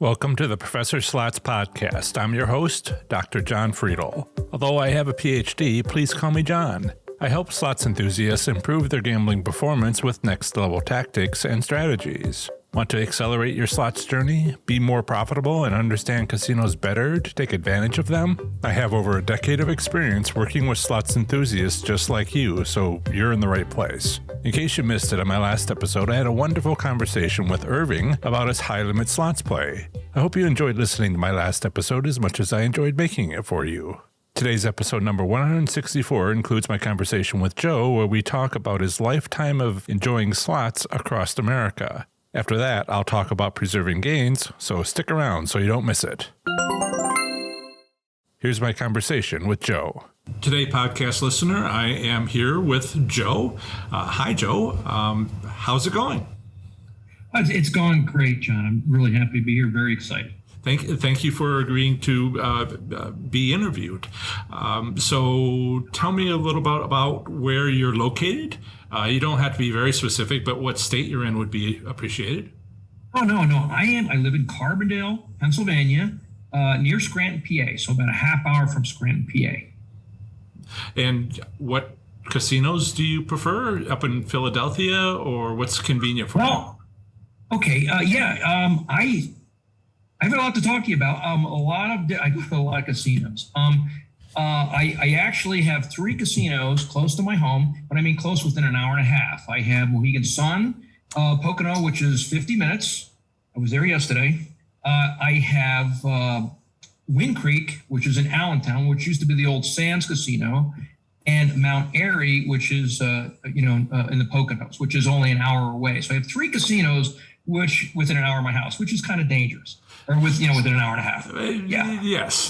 Welcome to the Professor Slots Podcast. I'm your host, Dr. John Friedel. Although I have a PhD, please call me John. I help slots enthusiasts improve their gambling performance with next-level tactics and strategies. Want to accelerate your slots journey, be more profitable, and understand casinos better to take advantage of them? I have over a decade of experience working with slots enthusiasts just like you, so you're in the right place. In case you missed it on my last episode, I had a wonderful conversation with Irving about his high-limit slots play. I hope you enjoyed listening to my last episode as much as I enjoyed making it for you. Today's episode number 164 includes my conversation with Joe, where we talk about his lifetime of enjoying slots across America. After that, I'll talk about preserving gains, so stick around so you don't miss it. Here's my conversation with Joe. Today, podcast listener, I am here with Joe. Hi, Joe. How's it going? It's going great, John. I'm really happy to be here. Very excited. Thank you for agreeing to be interviewed. So tell me a little about where you're located. You don't have to be very specific, but what state you're in would be appreciated. Oh, no. I live in Carbondale, Pennsylvania, near Scranton, PA. So about a half hour from Scranton, PA. And what casinos do you prefer? Up in Philadelphia, or what's convenient for you? Okay. I have a lot to talk to you about. I go to a lot of casinos. I actually have 3 casinos close to my home, but I mean close within an hour and a half. I have Mohegan Sun, Pocono, which is 50 minutes. I was there yesterday. I have Wind Creek, which is in Allentown, which used to be the old Sands Casino, and Mount Airy, which is in the Poconos, which is only an hour away. So I have 3 casinos, which within an hour of my house, which is kind of dangerous, or within an hour and a half. Yeah. Yes,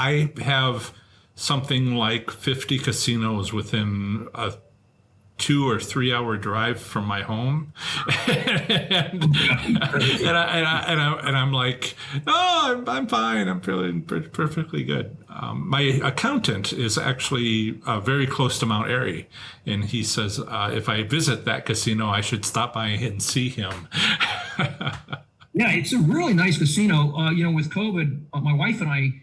I have something like 50 casinos within a 2 or 3 hour drive from my home, and I'm like, oh, I'm fine. I'm feeling perfectly good. My accountant is actually very close to Mount Airy, and he says if I visit that casino, I should stop by and see him. Yeah, it's a really nice casino. With COVID, my wife and I,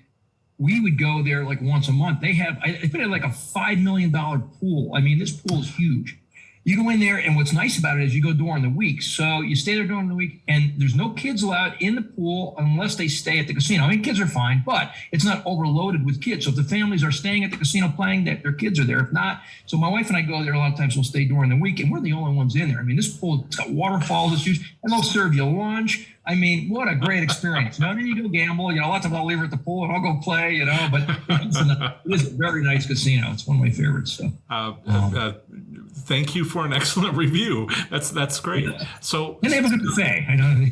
we would go there like once a month. I think they have like a $5 million pool. I mean, this pool is huge. You go in there, and what's nice about it is you go during the week. So you stay there during the week, and there's no kids allowed in the pool unless they stay at the casino. I mean, kids are fine, but it's not overloaded with kids. So if the families are staying at the casino playing, their kids are there. If not, so my wife and I go there a lot of times. We'll stay during the week, and we're the only ones in there. I mean, this pool, it's got waterfalls, it's huge, and they'll serve you lunch. I mean, what a great experience. Then you go gamble. A lot of times I'll leave her at the pool and I'll go play, but it is a very nice casino. It's one of my favorites. So. Thank you for an excellent review. That's great. So, and they have a good buffet. I know.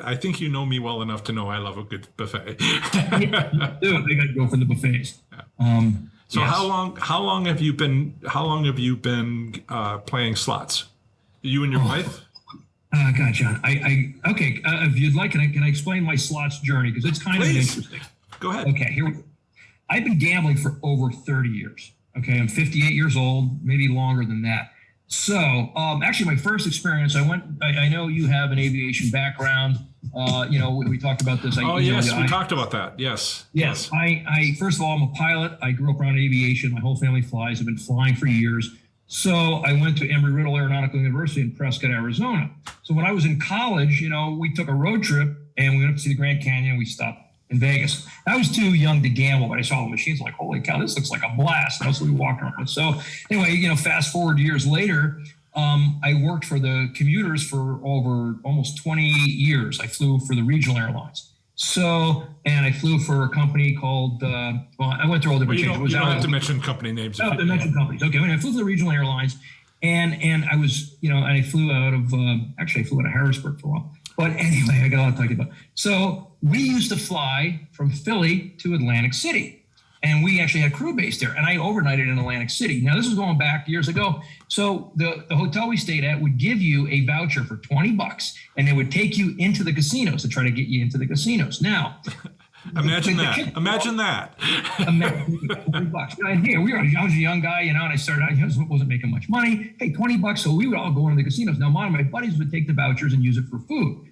I think you know me well enough to know I love a good buffet. They got to go for the buffets. So yes. How long have you been playing slots? You and your wife? God, John. Okay. If you'd like, can I explain my slots journey, because it's kind of interesting. Go ahead. Okay. Here we go. I've been gambling for over 30 years. Okay, I'm 58 years old, maybe longer than that. So, actually, my first experience, I know you have an aviation background. We talked about this. We talked about that. Yes. I first of all, I'm a pilot. I grew up around aviation. My whole family flies. I've been flying for years. So I went to Embry-Riddle Aeronautical University in Prescott, Arizona. So when I was in college, we took a road trip and we went up to see the Grand Canyon, and we stopped in Vegas. I was too young to gamble, but I saw the machines like, holy cow, this looks like a blast. So we walked around. So anyway, fast forward years later, I worked for the commuters for over almost 20 years. I flew for the regional airlines. And I flew for a company called, I went through all different changes. You don't have to mention company names. I have to mention companies. Okay, I flew for the regional airlines, and I was, and I flew out of, I flew out of Harrisburg for a while. But anyway, I got a lot to talk about. So we used to fly from Philly to Atlantic City, and we actually had a crew base there, and I overnighted in Atlantic City. Now, this was going back years ago. So the hotel we stayed at would give you a voucher for $20, and they would take you into the casinos to try to get you into the casinos. Now, Imagine that. Imagine that. $20. And here I was a young guy, and I started out, wasn't making much money. Hey, $20. So we would all go into the casinos. Now, one of my buddies would take the vouchers and use it for food.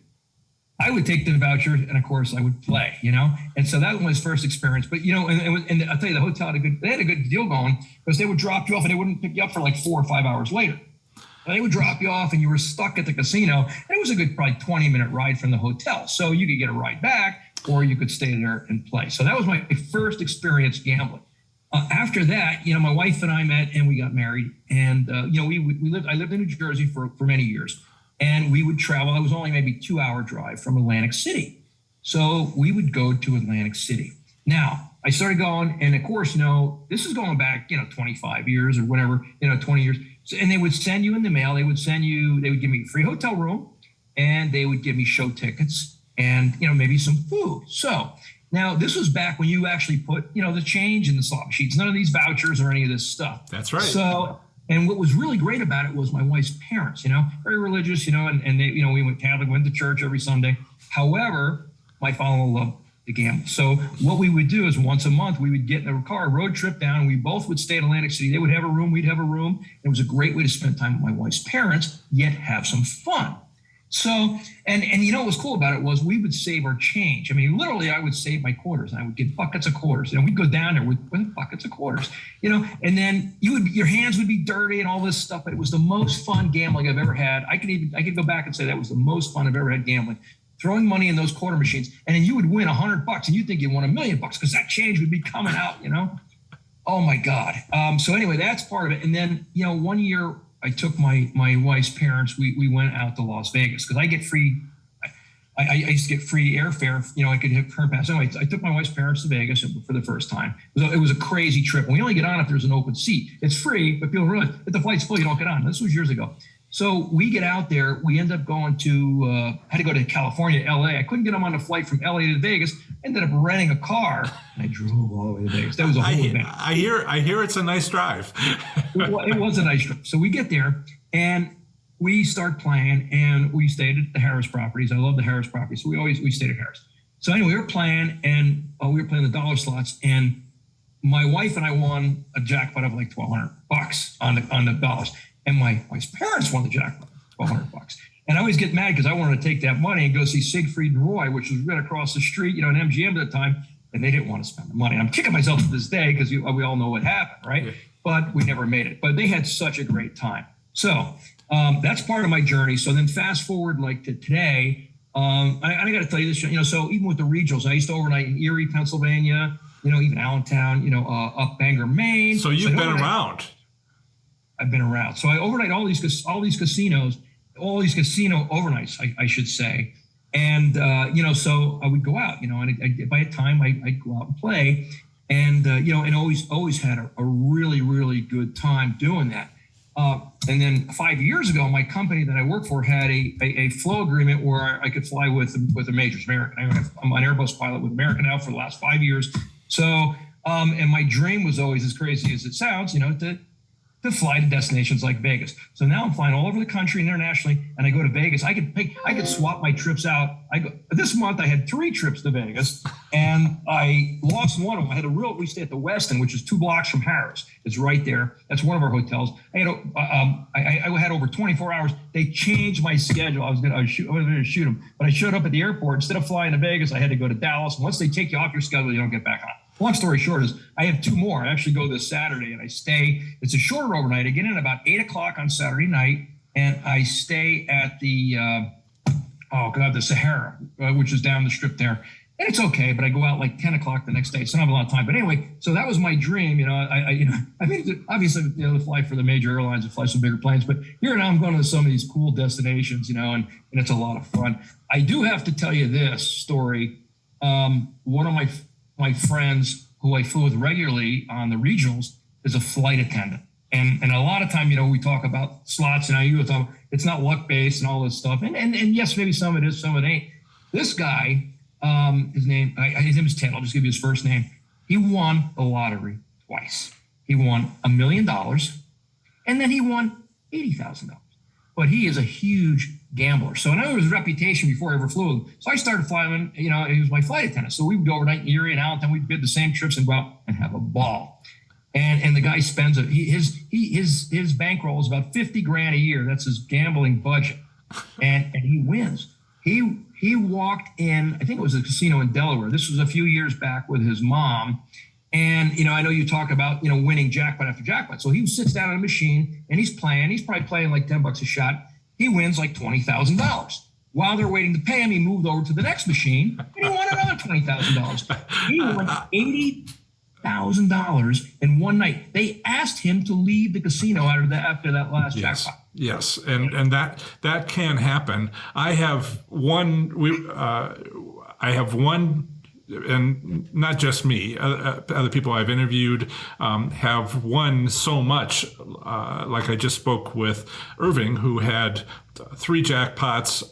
I would take the voucher, and of course I would play, and so that was my first experience. But and I'll tell you, the hotel had a good deal going, because they would drop you off and they wouldn't pick you up for like 4 or 5 hours later. They would drop you off and you were stuck at the casino, and it was a good probably 20-minute ride from the hotel. So you could get a ride back, or you could stay there and play. So that was my first experience gambling. After that, my wife and I met and we got married, and I lived in New Jersey for many years. And we would travel. It was only maybe 2-hour drive from Atlantic City. So we would go to Atlantic City. Now, I started going, and of course, this is going back, 25 years or whatever, 20 years. So, and they would send you in the mail. They would give me a free hotel room, and they would give me show tickets and, maybe some food. So now this was back when you actually put, the change in the slot machines, none of these vouchers or any of this stuff. That's right. So, and what was really great about it was my wife's parents, very religious, and they, we went Catholic, went to church every Sunday. However, my father-in-law loved to gamble. So what we would do is once a month, we would get in a car, road trip down, and we both would stay in Atlantic City. They would have a room, we'd have a room. It was a great way to spend time with my wife's parents, yet have some fun. So, and what was cool about it was we would save our change. I mean, literally, I would save my quarters, and I would get buckets of quarters. We'd go down there with buckets of quarters, and then your hands would be dirty and all this stuff. But it was the most fun gambling I've ever had. I could go back and say that was the most fun I've ever had gambling. Throwing money in those quarter machines, and then you would win $100, and you think you won $1 million because that change would be coming out. Oh my God. So anyway, that's part of it. And then one year, I took my wife's parents. We went out to Las Vegas because I get free. I used to get free airfare. I could hit current pass. So I took my wife's parents to Vegas for the first time. It was a crazy trip. And we only get on if there's an open seat. It's free, but people realize if the flight's full, you don't get on. This was years ago. So we get out there. We end up going to had to go to California, LA. I couldn't get them on a flight from LA to Vegas. Ended up renting a car, and I drove all the way to Vegas. That was a whole event. I hear it's a nice drive. It was a nice trip. So we get there, and we start playing, and we stayed at the Harris properties. I love the Harris properties, so we stayed at Harris. So anyway, we were playing, and we were playing the dollar slots, and my wife and I won a jackpot of like $1,200 on the dollars, and my wife's parents won the jackpot, $1,200. And I always get mad because I wanted to take that money and go see Siegfried and Roy, which was right across the street, in MGM at the time, and they didn't want to spend the money. I'm kicking myself to this day because we all know what happened, right? Yeah. But we never made it. But they had such a great time. So that's part of my journey. So then fast forward like to today, I got to tell you this, so even with the regionals, I used to overnight in Erie, Pennsylvania, even Allentown, up Bangor, Maine. So you've been around. I've been around. So I overnight all these casinos, all these casino overnights, I should say. And, so I would go out, and by the time I'd go out and play, and, and always had a really, really good time doing that. And then 5 years ago, my company that I work for had a flow agreement where I could fly with the majors, American. I'm an Airbus pilot with American now for the last 5 years. So, and my dream was always, as crazy as it sounds, to fly to destinations like Vegas. So now I'm flying all over the country and internationally, and I go to Vegas. I could swap my trips out. This month I had 3 trips to Vegas, and I lost one of them. We stay at the Westin, which is 2 blocks from Harris. It's right there. That's one of our hotels. I had over 24 hours. They changed my schedule. I was going to shoot them, but I showed up at the airport. Instead of flying to Vegas, I had to go to Dallas. And once they take you off your schedule, you don't get back on. Long story short is I have 2 more. I actually go this Saturday, and I stay. It's a shorter overnight. I get in about 8 o'clock on Saturday night, and I stay at the the Sahara, which is down the strip there. And it's okay, but I go out like 10 o'clock the next day, so I don't have a lot of time. But anyway, so that was my dream. I mean, obviously, to fly for the major airlines and fly some bigger planes. But here now I'm going to some of these cool destinations, and it's a lot of fun. I do have to tell you this story. One of my friends who I flew with regularly on the regionals is a flight attendant. And a lot of time, we talk about slots, and you talk, it's not luck based and all this stuff. And yes, maybe some of it is, some of it ain't. This guy, his name is Ted. I'll just give you his first name. He won the lottery twice. He won $1 million, and then he won $80,000. But he is a huge gambler. So I know his reputation before I ever flew. So I started flying, he was my flight attendant. So we would go overnight in Erie and Allentown. We'd bid the same trips and go out and have a ball. And the guy spends his bankroll is about 50 grand a year. That's his gambling budget. And he wins. He walked in, I think it was a casino in Delaware. This was a few years back with his mom. And, I know you talk about, winning jackpot after jackpot. So he sits down on a machine and he's probably playing like $10 a shot. He wins like $20,000. While they're waiting to pay him, he moved over to the next machine and he won another $20,000. He won $80,000 in one night. They asked him to leave the casino after that last jackpot. Yes, and that can happen. I have one. And not just me, other people I've interviewed have won so much. Like I just spoke with Irving, who had 3 jackpots,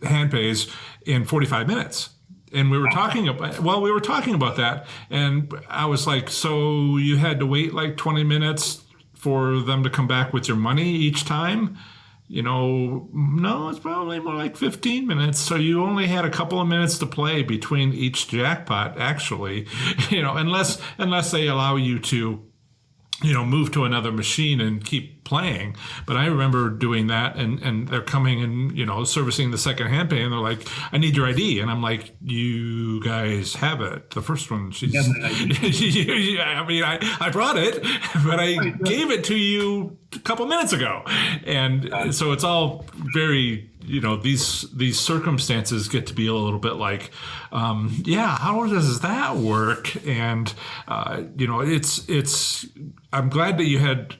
hand pays in 45 minutes. And we were talking about that. And I was like, so you had to wait like 20 minutes for them to come back with your money each time? No, it's probably more like 15 minutes. So you only had a couple of minutes to play between each jackpot, actually, unless they allow you to, move to another machine and keep playing. But I remember doing that and they're coming and, servicing the second hand pay and they're like, I need your ID. And I'm like, you guys have it. The first one, I brought it, but I gave it to you a couple minutes ago. And so it's all very, these circumstances get to be a little bit like, how does that work? And, I'm glad that you had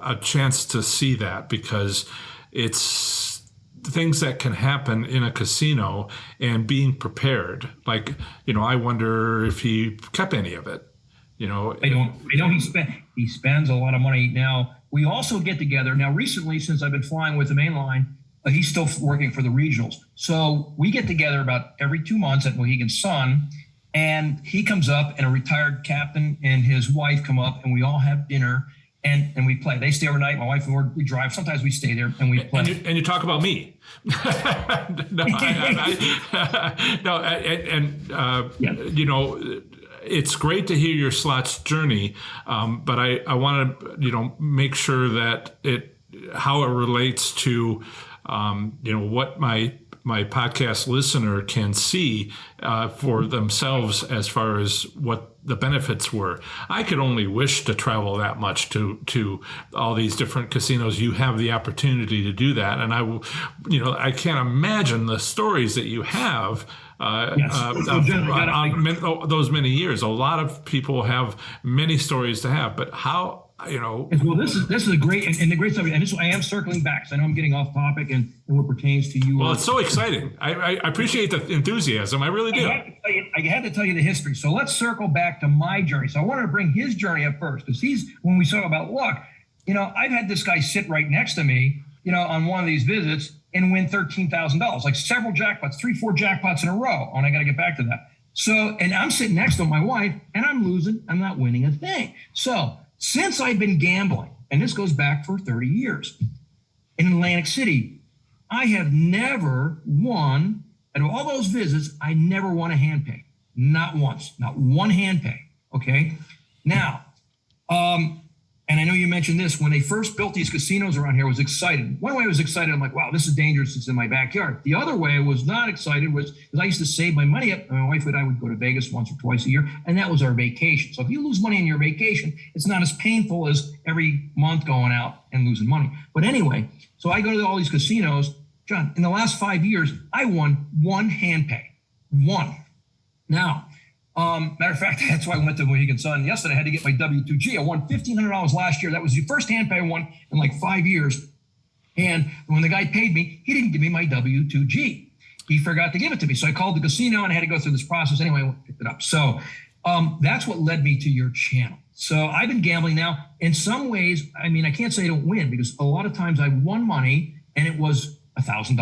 a chance to see that, because it's things that can happen in a casino and being prepared. Like, I wonder if he kept any of it. I know he spends a lot of money. Now, we also get together. Now, recently, since I've been flying with the main line, he's still working for the regionals. So we get together about every 2 months at Mohegan Sun, and he comes up and a retired captain and his wife come up and we all have dinner and we play. They stay overnight. My wife and we drive. Sometimes we stay there and we play. And you talk about me. It's great to hear your slots journey, but I want to, make sure that how it relates to, what my podcast listener can see for themselves as far as what the benefits were. I could only wish to travel that much to all these different casinos. You have the opportunity to do that. And I can't imagine the stories that you have those many years. A lot of people have many stories to have, but how, Well, this is a great and the great subject, and I am circling back, so I know I'm getting off topic and what pertains to you. Well, it's so exciting. I appreciate the enthusiasm. I really do. I had to tell you the history. So let's circle back to my journey. So I wanted to bring his journey up first, because when we talk about luck, I've had this guy sit right next to me, on one of these visits and win $13,000, like several jackpots, 3-4 jackpots in a row. And I got to get back to that. So, and I'm sitting next to my wife and I'm losing. I'm not winning a thing. So, since I've been gambling, and this goes back for 30 years, in Atlantic City, I have never won, out of all those visits, I never won a hand pay. Not once, not one hand pay, okay? Now, and I know you mentioned this, when they first built these casinos around here, I was excited. One way I was excited, I'm like, wow, this is dangerous, it's in my backyard. The other way I was not excited was because I used to save my money up. My wife and I would go to Vegas once or twice a year, and that was our vacation. So if you lose money on your vacation, it's not as painful as every month going out and losing money. But anyway, so I go to all these casinos. John, in the last 5 years, I won one hand pay. One. Now, matter of fact, that's why I went to Mohegan Sun yesterday. I had to get my W-2G. I won $1,500 last year. That was the first hand pay I won in like 5 years. And when the guy paid me, he didn't give me my W-2G. He forgot to give it to me. So I called the casino and I had to go through this process. Anyway, I picked it up. So that's what led me to your channel. So I've been gambling now. In some ways, I mean, I can't say I don't win, because a lot of times I won money and it was $1,000,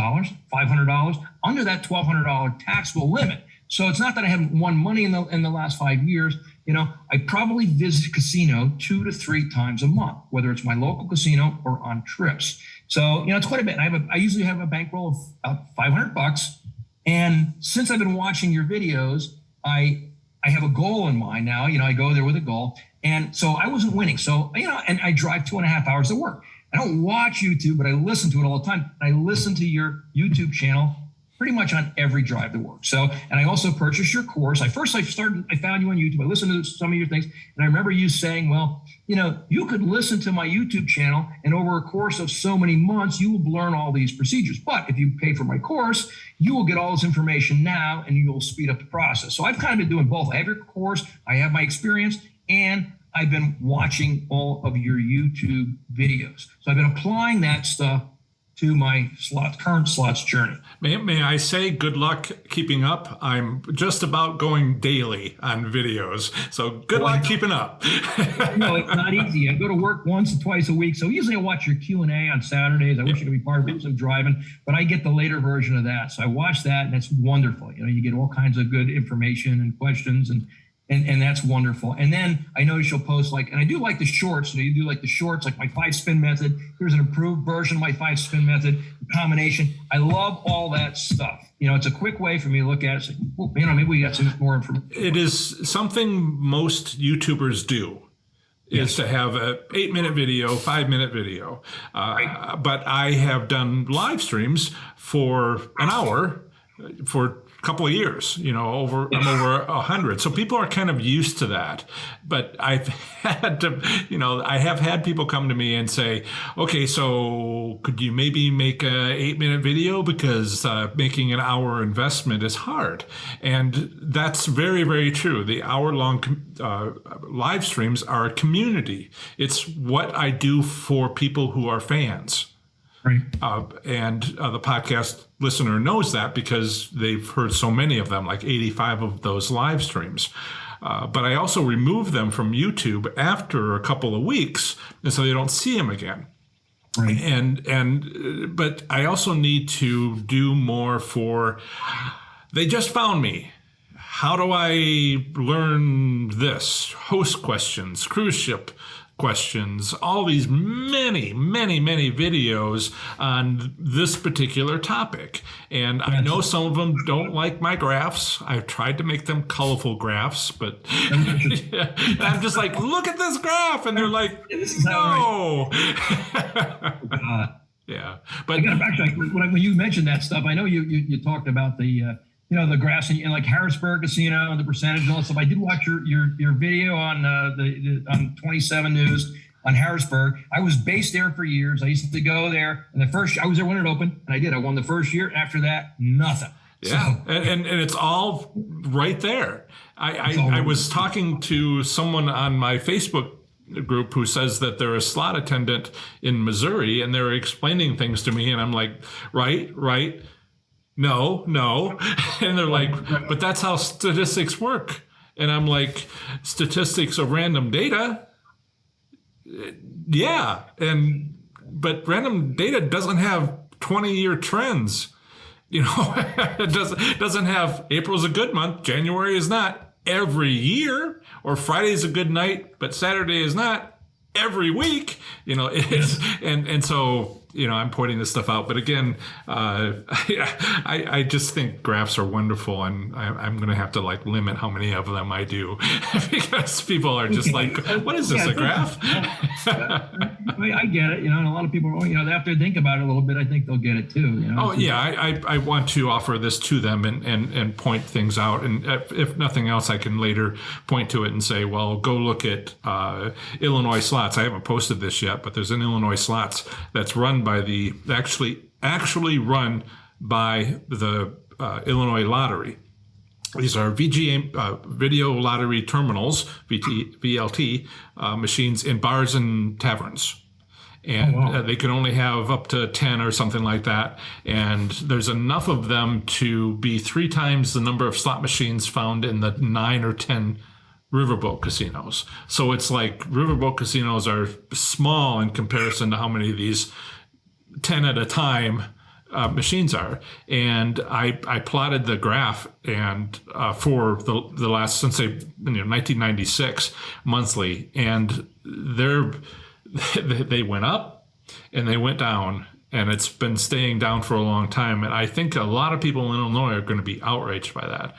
$500, under that $1,200 taxable limit. So it's not that I haven't won money in the last 5 years. I probably visit a casino 2 to 3 times a month, whether it's my local casino or on trips. So, it's quite a bit. I usually have a bankroll of about $500. And since I've been watching your videos, I have a goal in mind now. I go there with a goal. And so I wasn't winning. So, and I drive 2.5 hours to work. I don't watch YouTube, but I listen to it all the time. I listen to your YouTube channel pretty much on every drive to work. So, and I also purchased your course. I found you on YouTube. I listened to some of your things. And I remember you saying, well, you could listen to my YouTube channel and over a course of so many months, you will learn all these procedures. But if you pay for my course, you will get all this information now and you will speed up the process. So I've kind of been doing both. I have your course, I have my experience, and I've been watching all of your YouTube videos. So I've been applying that stuff to my current slots journey. May I say good luck keeping up? I'm just about going daily on videos. So good luck keeping up. It's not easy. I go to work once or twice a week. So usually I watch your Q&A on Saturdays. I wish I could be part of it because I'm driving, but I get the later version of that. So I watch that and it's wonderful. You get all kinds of good information and questions and that's wonderful. And then I notice you'll post and I do like the shorts. You do like the shorts, like my 5-spin method. Here's an improved version of my 5-spin method, the combination. I love all that stuff. It's a quick way for me to look at it. It's like, maybe we got some more information. It is something most YouTubers do. Is to have a 8-minute video, 5-minute video. Right. But I have done live streams for an hour for a couple of years, I'm over 100. So people are kind of used to that. But I've had to, I have had people come to me and say, okay, so could you maybe make a 8-minute video because making an hour investment is hard. And that's very, very true. The hour-long live streams are a community. It's what I do for people who are fans. Right. And the podcast listener knows that because they've heard so many of them, like 85 of those live streams. But I also remove them from YouTube after a couple of weeks, and so they don't see them again. Right. But I also need to do more they just found me. How do I learn this? Host questions, cruise ship questions, all these many, many, many videos on this particular topic. And I know some of them don't like my graphs. I've tried to make them colorful graphs, but I'm just like, look at this graph. And they're like, no. Yeah. But actually, when you mentioned that stuff, I know you talked about the graphs and like Harrisburg Casino and the percentage and all that stuff. I did watch your video on on 27 News on Harrisburg. I was based there for years. I used to go there, and I was there when it opened, and I did. I won the first year. After that, nothing. Yeah, so, and it's all right there. I was talking to someone on my Facebook group who says that they're a slot attendant in Missouri, and they're explaining things to me, and I'm like, right. No. And they're like, but that's how statistics work. And I'm like, statistics of random data? Yeah. But random data doesn't have 20-year trends. It doesn't have April's a good month, January is not every year, or Friday's a good night, but Saturday is not every week. And so I'm pointing this stuff out. But again, I just think graphs are wonderful, and I'm going to have to limit how many of them I do because people are just like, what is this, a graph? I get it, and a lot of people, they have to think about it a little bit. I think they'll get it too. Oh, yeah. I want to offer this to them and point things out. And if nothing else, I can later point to it and say, well, go look at Illinois Slots. I haven't posted this yet, but there's an Illinois Slots that's run by actually run by the Illinois Lottery. These are VGA video lottery terminals, VLT machines in bars and taverns. And they can only have up to 10 or something like that. And there's enough of them to be 3 times the number of slot machines found in the 9 or 10 riverboat casinos. So it's like riverboat casinos are small in comparison to how many of these 10 at a time machines are. And I plotted the graph and for the last, since 1996 monthly, and they went up and they went down and it's been staying down for a long time. And I think a lot of people in Illinois are going to be outraged by that.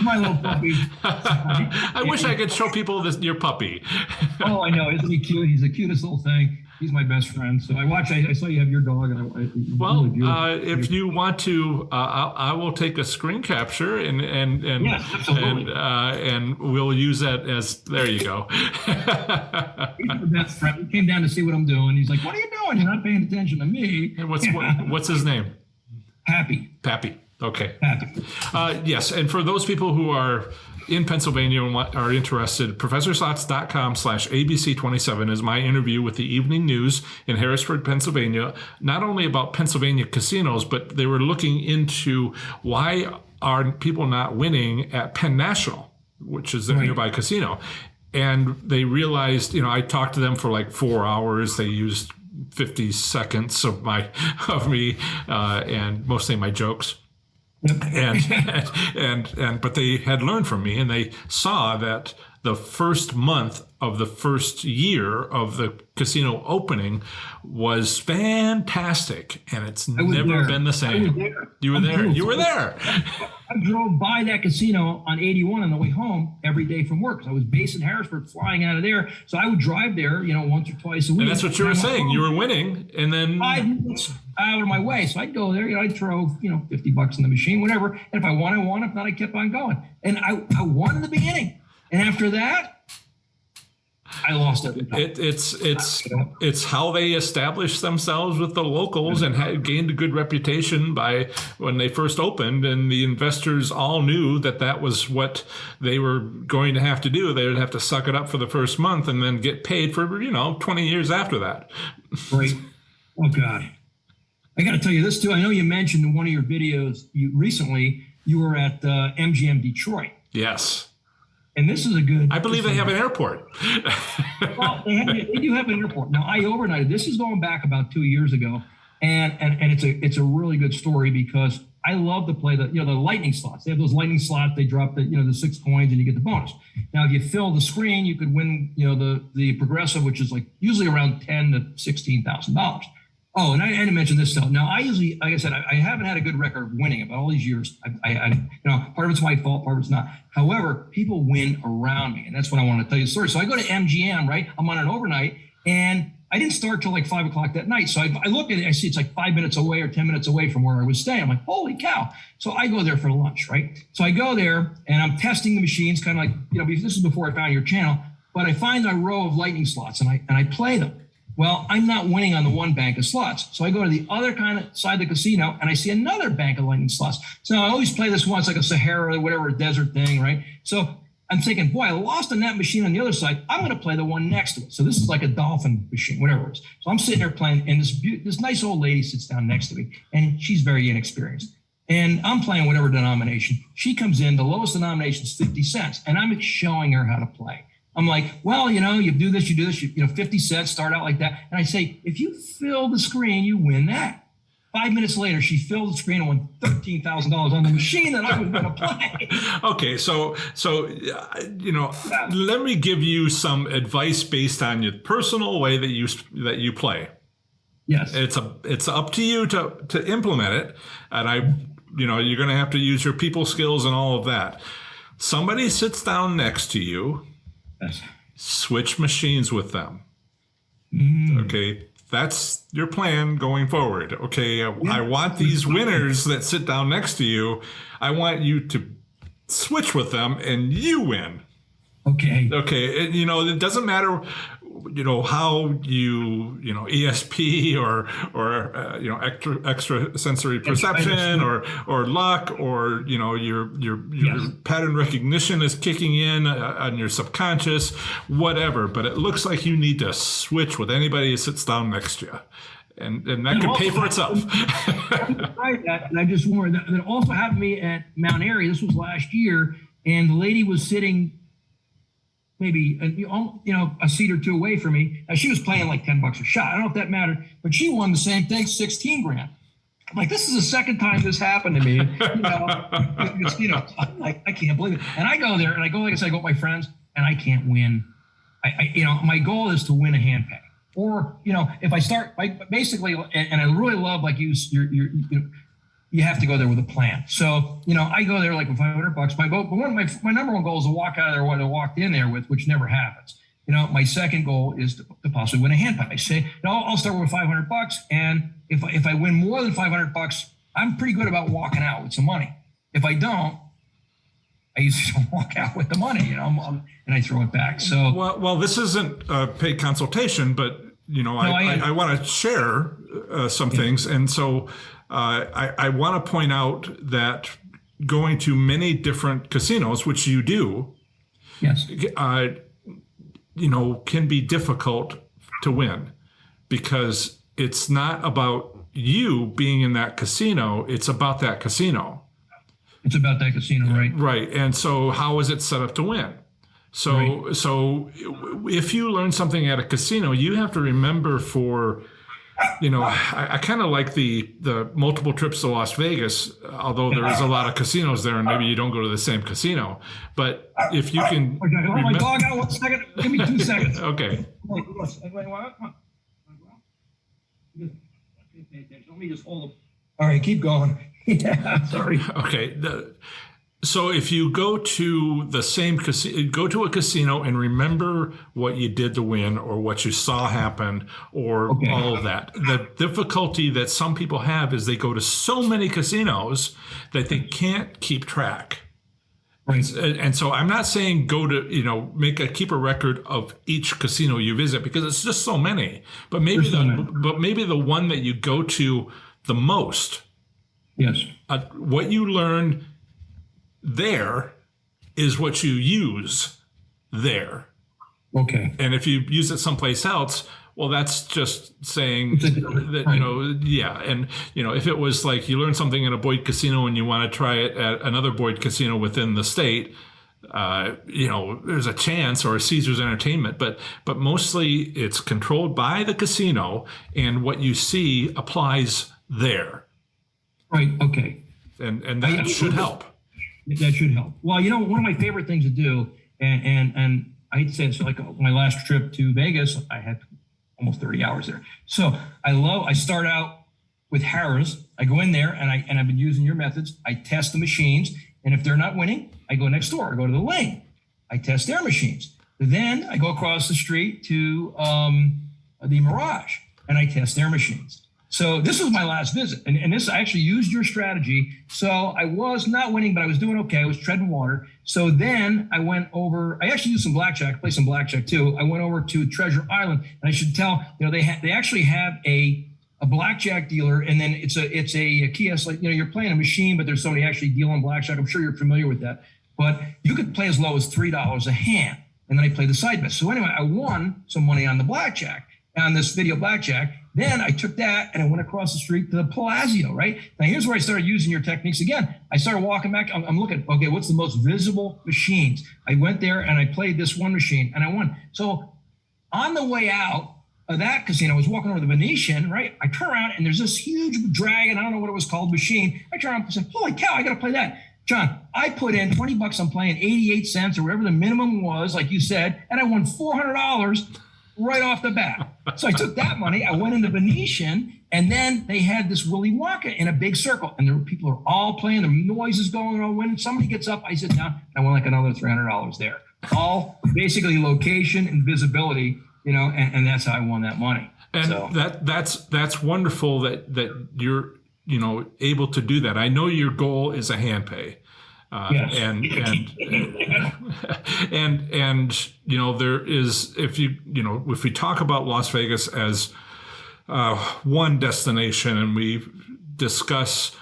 My little puppy. I wish I could show people your puppy. Oh, I know. Isn't he cute? He's the cutest little thing. He's my best friend. So I saw you have your dog. If you want to, I will take a screen capture and yes, absolutely. And we'll use that as, there you go. He's my best friend. He came down to see what I'm doing. He's like, "What are you doing? You're not paying attention to me." And what's his name? Pappy. Okay. Pappy. Yes. And for those people who are in Pennsylvania and are interested, professorslots.com/ABC27 is my interview with the Evening News in Harrisburg, Pennsylvania, not only about Pennsylvania casinos, but they were looking into why are people not winning at Penn National, which is their nearby casino. And they realized, I talked to them for like 4 hours. They used 50 seconds of me and mostly my jokes. But they had learned from me, and they saw that the first month of the first year of the casino opening was fantastic, and it's never been the same. You were there. You were there. I drove by that casino on 81 on the way home every day from work. I was based in Harrisburg, flying out of there. So I would drive there, once or twice a week. And that's what you were saying. You were winning, and then 5 minutes out of my way. So I'd go there. I'd throw, $50 in the machine, whatever. And if I won, I won. If not, I kept on going. And I won in the beginning. And after that, I lost every time. It's how they established themselves with the locals and had gained a good reputation by when they first opened, and the investors all knew that was what they were going to have to do. They would have to suck it up for the first month and then get paid for 20 years after that. Right. Oh God, I got to tell you this too. I know you mentioned in one of your videos recently you were at MGM Detroit. Yes. And this is a good. I believe they have an airport. Well, they do have an airport. Now, I overnighted. This is going back about 2 years ago, and it's a really good story because I love to play the lightning slots. They have those lightning slots. They drop the 6 coins and you get the bonus. Now, if you fill the screen, you could win the progressive, which is like usually around $10,000 to $16,000. Oh, and I didn't mention this stuff. Now, I usually, like I said, I haven't had a good record of winning about all these years. I part of it's my fault, part of it's not. However, people win around me, and that's what I want to tell you the story. So I go to MGM, right? I'm on an overnight, and I didn't start till like 5 o'clock that night. So I look at it, I see it's like 5 minutes away or 10 minutes away from where I was staying. I'm like, holy cow. So I go there for lunch, right? So I go there, and I'm testing the machines, kind of like, this is before I found your channel, but I find a row of lightning slots, and I play them. Well, I'm not winning on the one bank of slots. So I go to the other kind of side of the casino and I see another bank of lightning slots. So I always play this one. It's like a Sahara, whatever, desert thing, right? So I'm thinking, boy, I lost on that machine on the other side. I'm going to play the one next to it. So this is like a dolphin machine, whatever it is. So I'm sitting there playing, and this nice old lady sits down next to me, and she's very inexperienced. And I'm playing whatever denomination. She comes in, the lowest denomination is 50 cents, and I'm showing her how to play. I'm like, well, you do this, 50 cents, start out like that. And I say, if you fill the screen, you win that. 5 minutes later, she filled the screen and won $13,000 on the machine that I was going to play. Okay, so let me give you some advice based on your personal way that you play. Yes, it's up to you to implement it, and you're going to have to use your people skills and all of that. Somebody sits down next to you. Yes. Switch machines with them. Okay, that's your plan going forward. Okay, I want these winners that sit down next to you. I want you to switch with them and you win. Okay. Okay, it doesn't matter how ESP or extra sensory perception or luck or your pattern recognition is kicking in on your subconscious, whatever. But it looks like you need to switch with anybody who sits down next to you. And that could pay for itself. And I just warned that also happened to me at Mount Airy. This was last year, and the lady was sitting maybe a seat or two away from me. Now, she was playing like $10 a shot. I don't know if that mattered, but she won the same thing, 16 grand. I'm like, this is the second time this happened to me. I'm like, I can't believe it. And I go there, and I go with my friends, and I can't win. My goal is to win a hand pay. Or, if I start, basically, and I really love, like you have to go there with a plan. So, I go there like with $500. My number one goal is to walk out of there what I walked in there with, which never happens. My second goal is to possibly win a hand pipe. I say, I'll start with $500, and if I win more than $500, I'm pretty good about walking out with some money. If I don't, I usually don't walk out with the money, and I throw it back. So, well, this isn't a paid consultation, but I want to share some things, and so I want to point out that going to many different casinos, which you do, yes, can be difficult to win, because it's not about you being in that casino; it's about that casino. It's about that casino, right? Right. And so how is it set up to win? So if you learn something at a casino, you have to remember I kind of like the multiple trips to Las Vegas, although there is a lot of casinos there and maybe you don't go to the same casino. But if you can... Oh, my dog out 1 second. Give me 2 seconds. Okay. Let me just hold them. All right, keep going. Yeah, sorry. Okay. So if you go to the same casino, go to a casino and remember what you did to win or what you saw happen or all of that. The difficulty that some people have is they go to so many casinos that they can't keep track. Right. And so I'm not saying go to, keep a record of each casino you visit, because it's just so many. But maybe the one that you go to the most. Yes. What you learn there is what you use there. Okay. And if you use it someplace else, well, that's just saying that, yeah. And, if it was like you learn something in a Boyd casino and you want to try it at another Boyd casino within the state, there's a chance, or a Caesars Entertainment, but mostly it's controlled by the casino, and what you see applies there. Right. Okay. And that should help. That should help. Well, one of my favorite things to do, and I hate to say it, so like my last trip to Vegas, I had almost 30 hours there. So I start out with Harrah's. I go in there and I've been using your methods. I test the machines, and if they're not winning, I go next door. I go to the Lane. I test their machines. Then I go across the street to the Mirage, and I test their machines. So this was my last visit, and this, I actually used your strategy. So I was not winning, but I was doing okay. I was treading water. So then I went over. I actually used some blackjack. I played some blackjack too. I went over to Treasure Island, and I should tell they actually have a blackjack dealer, and then it's a kiosk. Like you're playing a machine, but there's somebody actually dealing blackjack. I'm sure you're familiar with that. But you could play as low as $3 a hand, and then I played the side bet. So anyway, I won some money on the blackjack, on this video blackjack. Then I took that and I went across the street to the Palazzo, right? Now, here's where I started using your techniques again. I started walking back. I'm looking, okay, what's the most visible machines? I went there and I played this one machine and I won. So on the way out of that casino, I was walking over the Venetian, right? I turn around and there's this huge dragon, I don't know what it was called, machine. I turn around and said, holy cow, I got to play that. John, I put in $20. I'm playing 88 cents or whatever the minimum was, like you said, and I won $400 right off the bat. So I took that money, I went in the Venetian, and then they had this Willy Wonka in a big circle, and there were people are all playing, the noise is going on, when somebody gets up, I sit down, and I won like another $300 there. All basically location and visibility, and that's how I won that money. And so that's wonderful that you're able to do that. I know your goal is a hand pay. Yes. And there is, if we talk about Las Vegas as one destination and we discuss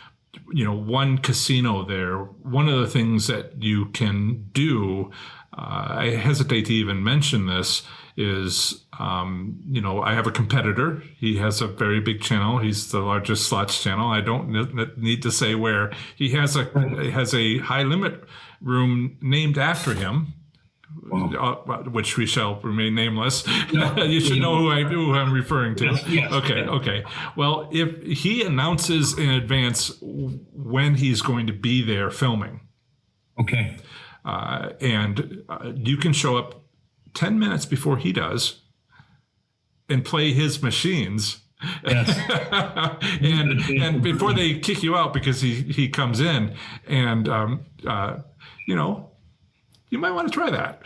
one casino there, one of the things that you can do, I hesitate to even mention this, is, I have a competitor. He has a very big channel. He's the largest slots channel. I don't need to say where. He has a high limit room named after him, which we shall remain nameless. You should know who I'm referring to. Yes. Okay. Well, if he announces in advance when he's going to be there filming, okay, and you can show up 10 minutes before he does, and play his machines. Yes. and before they kick you out because he comes in and you know, you might want to try that.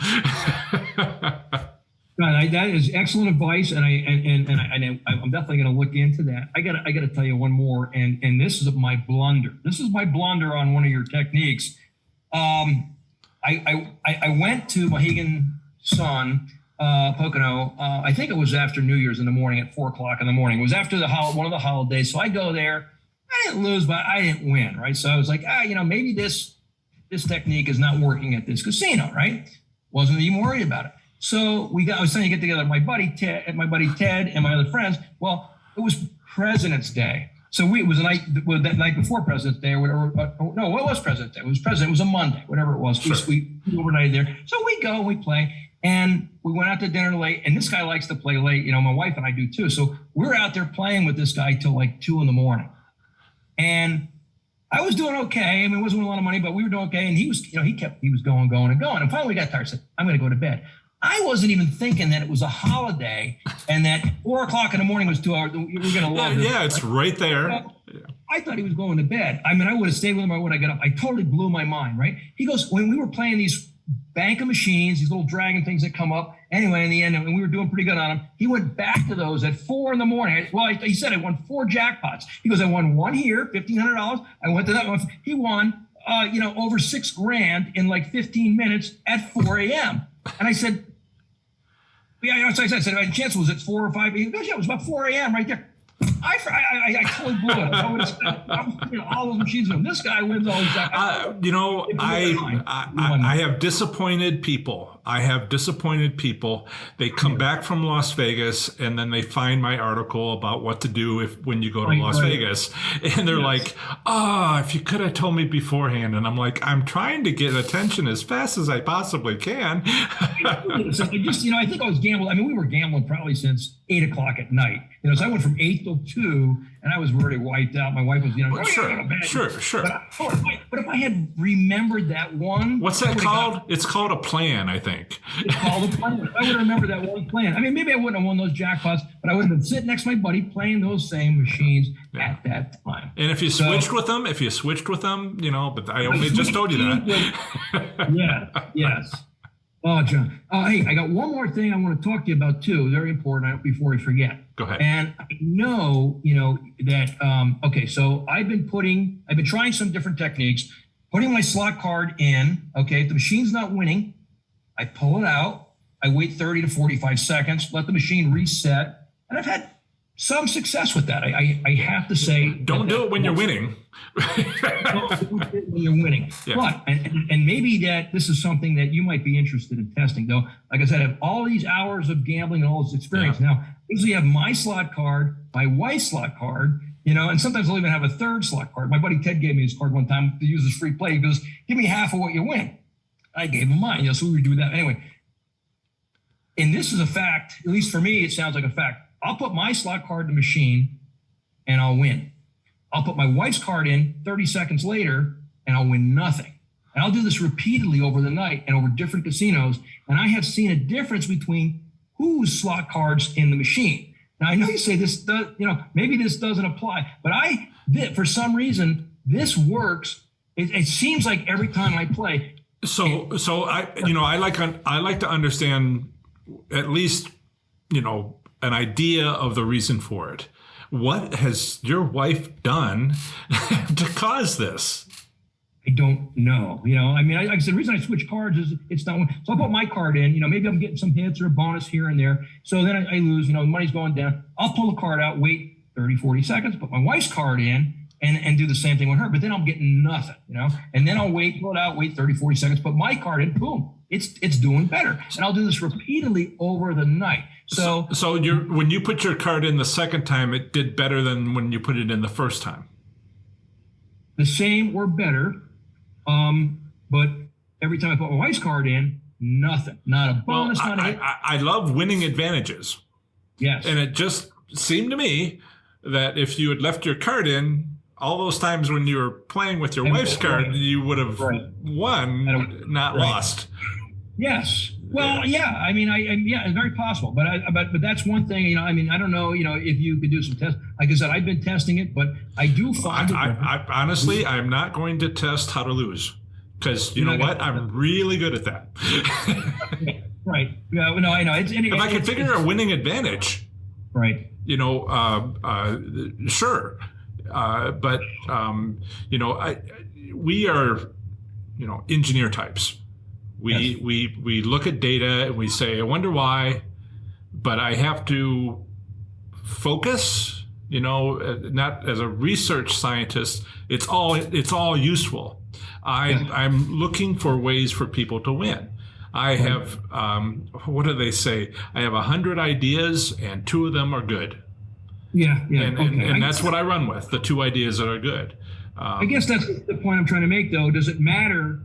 That is excellent advice, and I'm definitely going to look into that. I got to tell you one more, and this is my blunder. This is my blunder on one of your techniques. I went to Mohegan Sun, Pocono. I think it was after New Year's in the morning at 4:00 in the morning. It was after one of the holidays, so I go there. I didn't lose, but I didn't win, right? So I was like, maybe this technique is not working at this casino, right? Wasn't even worried about it. So I was trying to get together with my buddy Ted and my other friends. Well, it was President's Day. So it was that night before President's Day or whatever. No, what was President's Day? It was a Monday, whatever it was. Sure. We overnighted there. So we go, we play, and we went out to dinner late. And this guy likes to play late. My wife and I do too. So we're out there playing with this guy till like 2 a.m. And I was doing okay. I mean, it wasn't a lot of money, but we were doing okay. And he was going. And finally we got tired. I said, I'm going to go to bed. I wasn't even thinking that it was a holiday and that 4:00 in the morning was 2 hours. We were going to love it. Yeah, it's right there. I thought he was going to bed. I mean, I would have stayed with him. I would have got up. I totally blew my mind, right? He goes, when we were playing these bank of machines, these little dragon things that come up. Anyway, in the end, and we were doing pretty good on them. He went back to those at 4 a.m. Well, he said I won 4 jackpots. He goes, I won one here, $1,500. I went to that one. He won, over $6,000 in like 15 minutes at 4 a.m. And I said, I said, the chance was at 4 or 5. He goes, yeah, it was about 4 a.m. right there. I totally blew it. I would have spent all those machines with him. This guy wins all these jackpots. I have disappointed people. They come back from Las Vegas and then they find my article about what to do when you go to Las Vegas. And they're like, if you could have told me beforehand. And I'm like, I'm trying to get attention as fast as I possibly can. So I think I was gambling. I mean, we were gambling probably since 8:00 at night. So I went from 8 till 2 and I was already wiped out. My wife was, Sure. But if I had remembered that one. What's that called? It's called a plan, I think. It's called a plan. I would have remembered that one plan. I mean, maybe I wouldn't have won those jackpots, but I would have been sitting next to my buddy playing those same machines at that time. And if you switched with them, but I only just told you that. Yes. Oh, John. Hey, I got one more thing I want to talk to you about too. Very important before I forget. Go ahead. And I know, that, okay, so I've been trying some different techniques, putting my slot card in. Okay. If the machine's not winning, I pull it out. I wait 30 to 45 seconds, let the machine reset. And I've had some success with that. I have to say. Don't do it when you're winning. When you're winning. Yeah. But, and maybe that this is something that you might be interested in testing, though. Like I said, I have all these hours of gambling and all this experience. Yeah. Now, I usually have my slot card, my wife's slot card, and sometimes I'll even have a third slot card. My buddy Ted gave me his card one time to use as free play. He goes, give me half of what you win. I gave him mine, so we would do that. Anyway, and this is a fact, at least for me, it sounds like a fact. I'll put my slot card in the machine and I'll win. I'll put my wife's card in 30 seconds later and I'll win nothing. And I'll do this repeatedly over the night and over different casinos. And I have seen a difference between whose slot cards in the machine. Now, I know you say this does, maybe this doesn't apply, but for some reason, this works. It seems like every time I play. So I like to understand at least, an idea of the reason for it. What has your wife done to cause this? I don't know. Like I said, the reason I switch cards is it's not. So I'll put my card in. Maybe I'm getting some hits or a bonus here and there. So then I lose. The money's going down. I'll pull the card out, wait 30, 40 seconds, put my wife's card in, and do the same thing with her. But then I'm getting nothing. And then I'll pull it out, wait 30, 40 seconds, put my card in. Boom, it's doing better. And I'll do this repeatedly over the night. So when you put your card in the second time, it did better than when you put it in the first time. The same or better, but every time I put my wife's card in, nothing, not a bonus, not a hit. I love winning advantages. Yes, and it just seemed to me that if you had left your card in all those times when you were playing with your wife's card, you would have won, not lost. Yes. Well, yeah. I mean, yeah, it's very possible. But that's one thing. You know, I mean, I don't know. You know, if you could do some tests. Like I said, I've been testing it, but I do find I honestly, I'm not going to test how to lose, because you know what? I'm really good at that. Right. Yeah. No, I know. If I could figure a winning advantage, right. You know, sure. But you know, we are, you know, engineer types. We look at data and we say, I wonder why, but I have to focus. You know, not as a research scientist. It's all useful. I'm looking for ways for people to win. I have, what do they say? I have 100 ideas and 2 of them are good. Yeah. And that's what I run with, the 2 ideas that are good. I guess that's the point I'm trying to make, though. Does it matter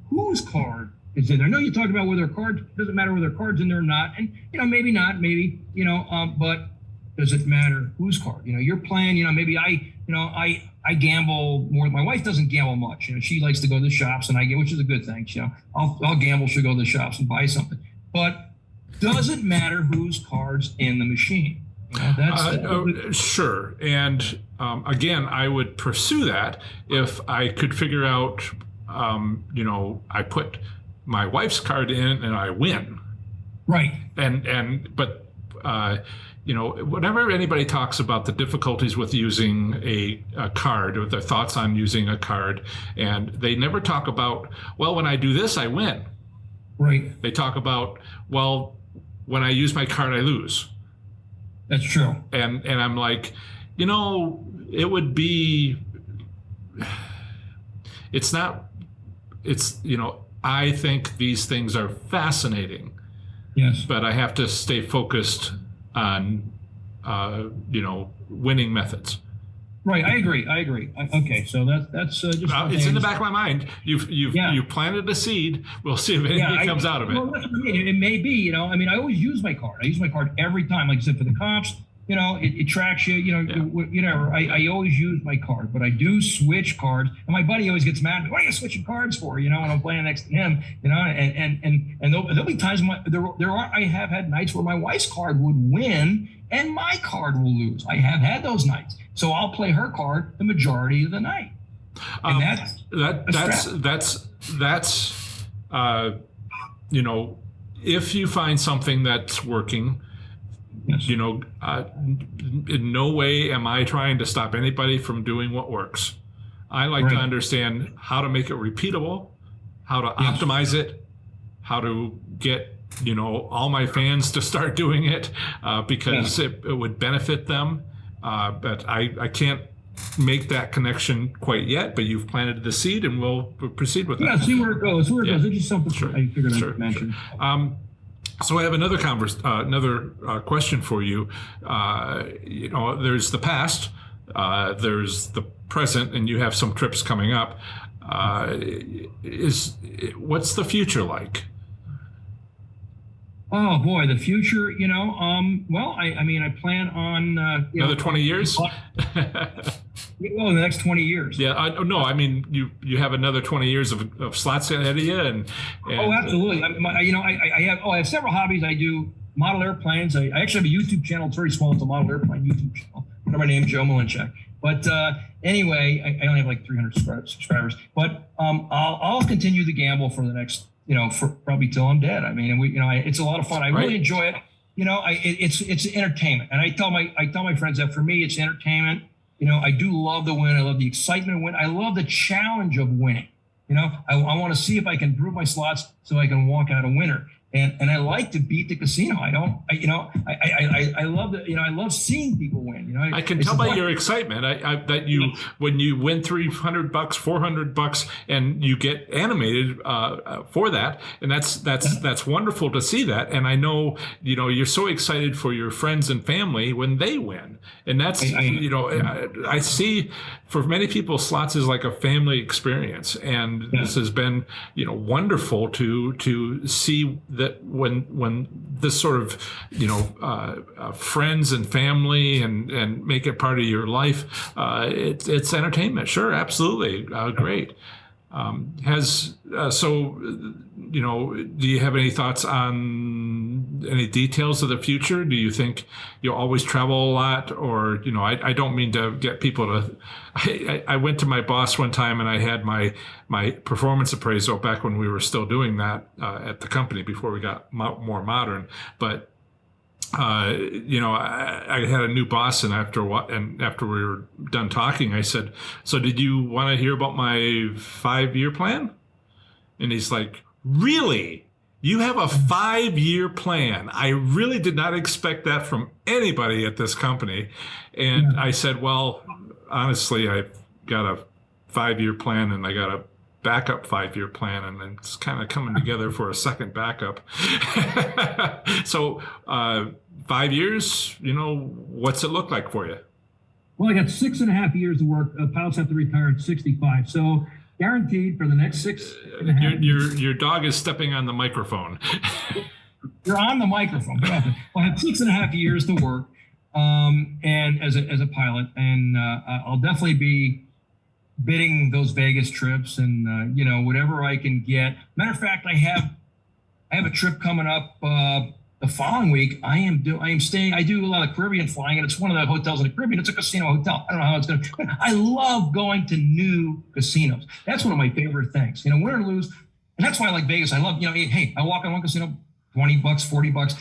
whose card is in there? I know you talked about whether cards, doesn't matter whether cards in there or not. And, you know, maybe not, maybe, you know, but does it matter whose card? You know, you're playing, you know, maybe I gamble more. My wife doesn't gamble much. You know, she likes to go to the shops, and I get, which is a good thing. You know, I'll gamble. She'll go to the shops and buy something. But does it matter whose cards in the machine? You know, that's sure. And again, I would pursue that if I could figure out. You know, I put my wife's card in and I win. Right. But. You know, whenever anybody talks about the difficulties with using a card or their thoughts on using a card, and they never talk about, well, when I do this, I win. Right. They talk about, well, when I use my card, I lose. That's true. And I'm like, you know, it would be, it's not, it's, you know, I think these things are fascinating. Yes. But I have to stay focused on, you know, winning methods. Right, I agree. Okay, so that's just. It's in the back of my mind. You've planted a seed. We'll see if anything comes out of it. Well, that's what I mean. It may be. You know, I mean, I always use my card. I use my card every time. Like I said, for the comps, you know, it tracks you. You know, you know. I always use my card, but I do switch cards. And my buddy always gets mad at me. What are you switching cards for? You know, when I'm playing next to him. You know, and there'll be times I have had nights where my wife's card would win and my card will lose. I have had those nights. So I'll play her card the majority of the night. And that's you know, if you find something that's working. Yes. You know, in no way am I trying to stop anybody from doing what works. I like to understand how to make it repeatable, how to optimize it, how to get, you know, all my fans to start doing it because it would benefit them. But I can't make that connection quite yet, but you've planted the seed and we'll proceed with that. Yeah, see where it goes. It's just something I figured I'd mention. So I have another question for you. You know, there's the past, there's the present, and you have some trips coming up. What's the future like? Oh boy, the future. You know, well, I mean, I plan on another 20 years. Well, in the next 20 years. Yeah, I mean, you have another 20 years of slots ahead of you, and oh, absolutely. I have several hobbies. I do model airplanes. I actually have a YouTube channel. It's very small. It's a model airplane YouTube channel. My name is Joe Malinchak. But anyway, I only have like 300 subscribers. But I'll continue to gamble for the next, you know, for probably till I'm dead. I mean, it's a lot of fun. I really enjoy it. You know, it's entertainment, and I tell my friends that for me, it's entertainment. You know, I do love the win. I love the excitement of win. I love the challenge of winning. You know, I want to see if I can improve my slots so I can walk out a winner. And I like to beat the casino. I love the, you know, I love seeing people win. You know, I can tell by your excitement that you, when you win $300, $400, and you get animated for that, and that's wonderful to see that. And I know, you know, you're so excited for your friends and family when they win, and that's you know, I see for many people slots is like a family experience, and this has been, you know, wonderful to see that when this sort of, you know, friends and family and make it part of your life, it's entertainment. Sure, absolutely, great. Do you have any thoughts on any details of the future? Do you think you'll always travel a lot? Or, I don't mean to get people to, I went to my boss one time and I had my performance appraisal back when we were still doing that at the company before we got more modern. But I had a new boss, and after we were done talking, I said, "So did you want to hear about my 5-year plan?" And he's like, "Really? You have a 5-year plan? I really did not expect that from anybody at this company." And I said, "Well, honestly, I've got a 5-year plan, and I got a backup 5-year plan, and then it's kind of coming together for a second backup." So 5 years, what's it look like for you? Well, I got 6.5 years of work. Pilots have to retire at 65. So guaranteed for the next 6.5 years. Your dog is stepping on the microphone. You're on the microphone. Well, I have 6.5 years to work, and as a pilot, and I'll definitely be bidding those Vegas trips, and whatever I can get. Matter of fact, I have a trip coming up the following week. I am staying. I do a lot of Caribbean flying, and it's one of the hotels in the Caribbean. It's a casino hotel. I don't know how it's going to. I love going to new casinos. That's one of my favorite things. Win or lose, and that's why I like Vegas. I love. Hey, I walk in one casino, $20, $40.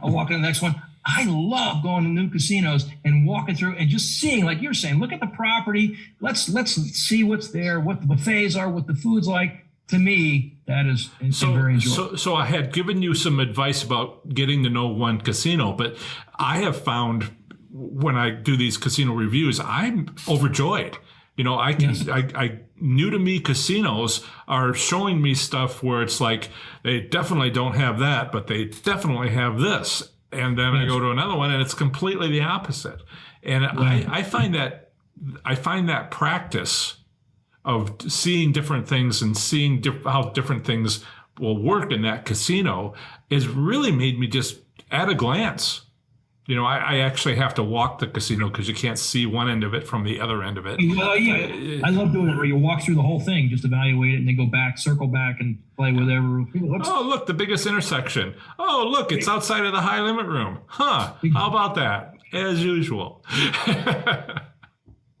I walk in the next one. I love going to new casinos and walking through and just seeing, like you're saying, look at the property. Let's see what's there, what the buffets are, what the food's like. To me, that is very enjoyable. So I had given you some advice about getting to know one casino, but I have found when I do these casino reviews, I'm overjoyed. I new to me casinos are showing me stuff where it's like they definitely don't have that, but they definitely have this. And then I go to another one, and it's completely the opposite. And I find that practice of seeing different things and seeing how different things will work in that casino has really made me just at a glance. I actually have to walk the casino because you can't see one end of it from the other end of it. Well, yeah, I love doing it where you walk through the whole thing, just evaluate it, and then go back, circle back, and play whatever. Oh, look, the biggest intersection. Oh, look, it's outside of the high limit room. Huh? How about that? As usual.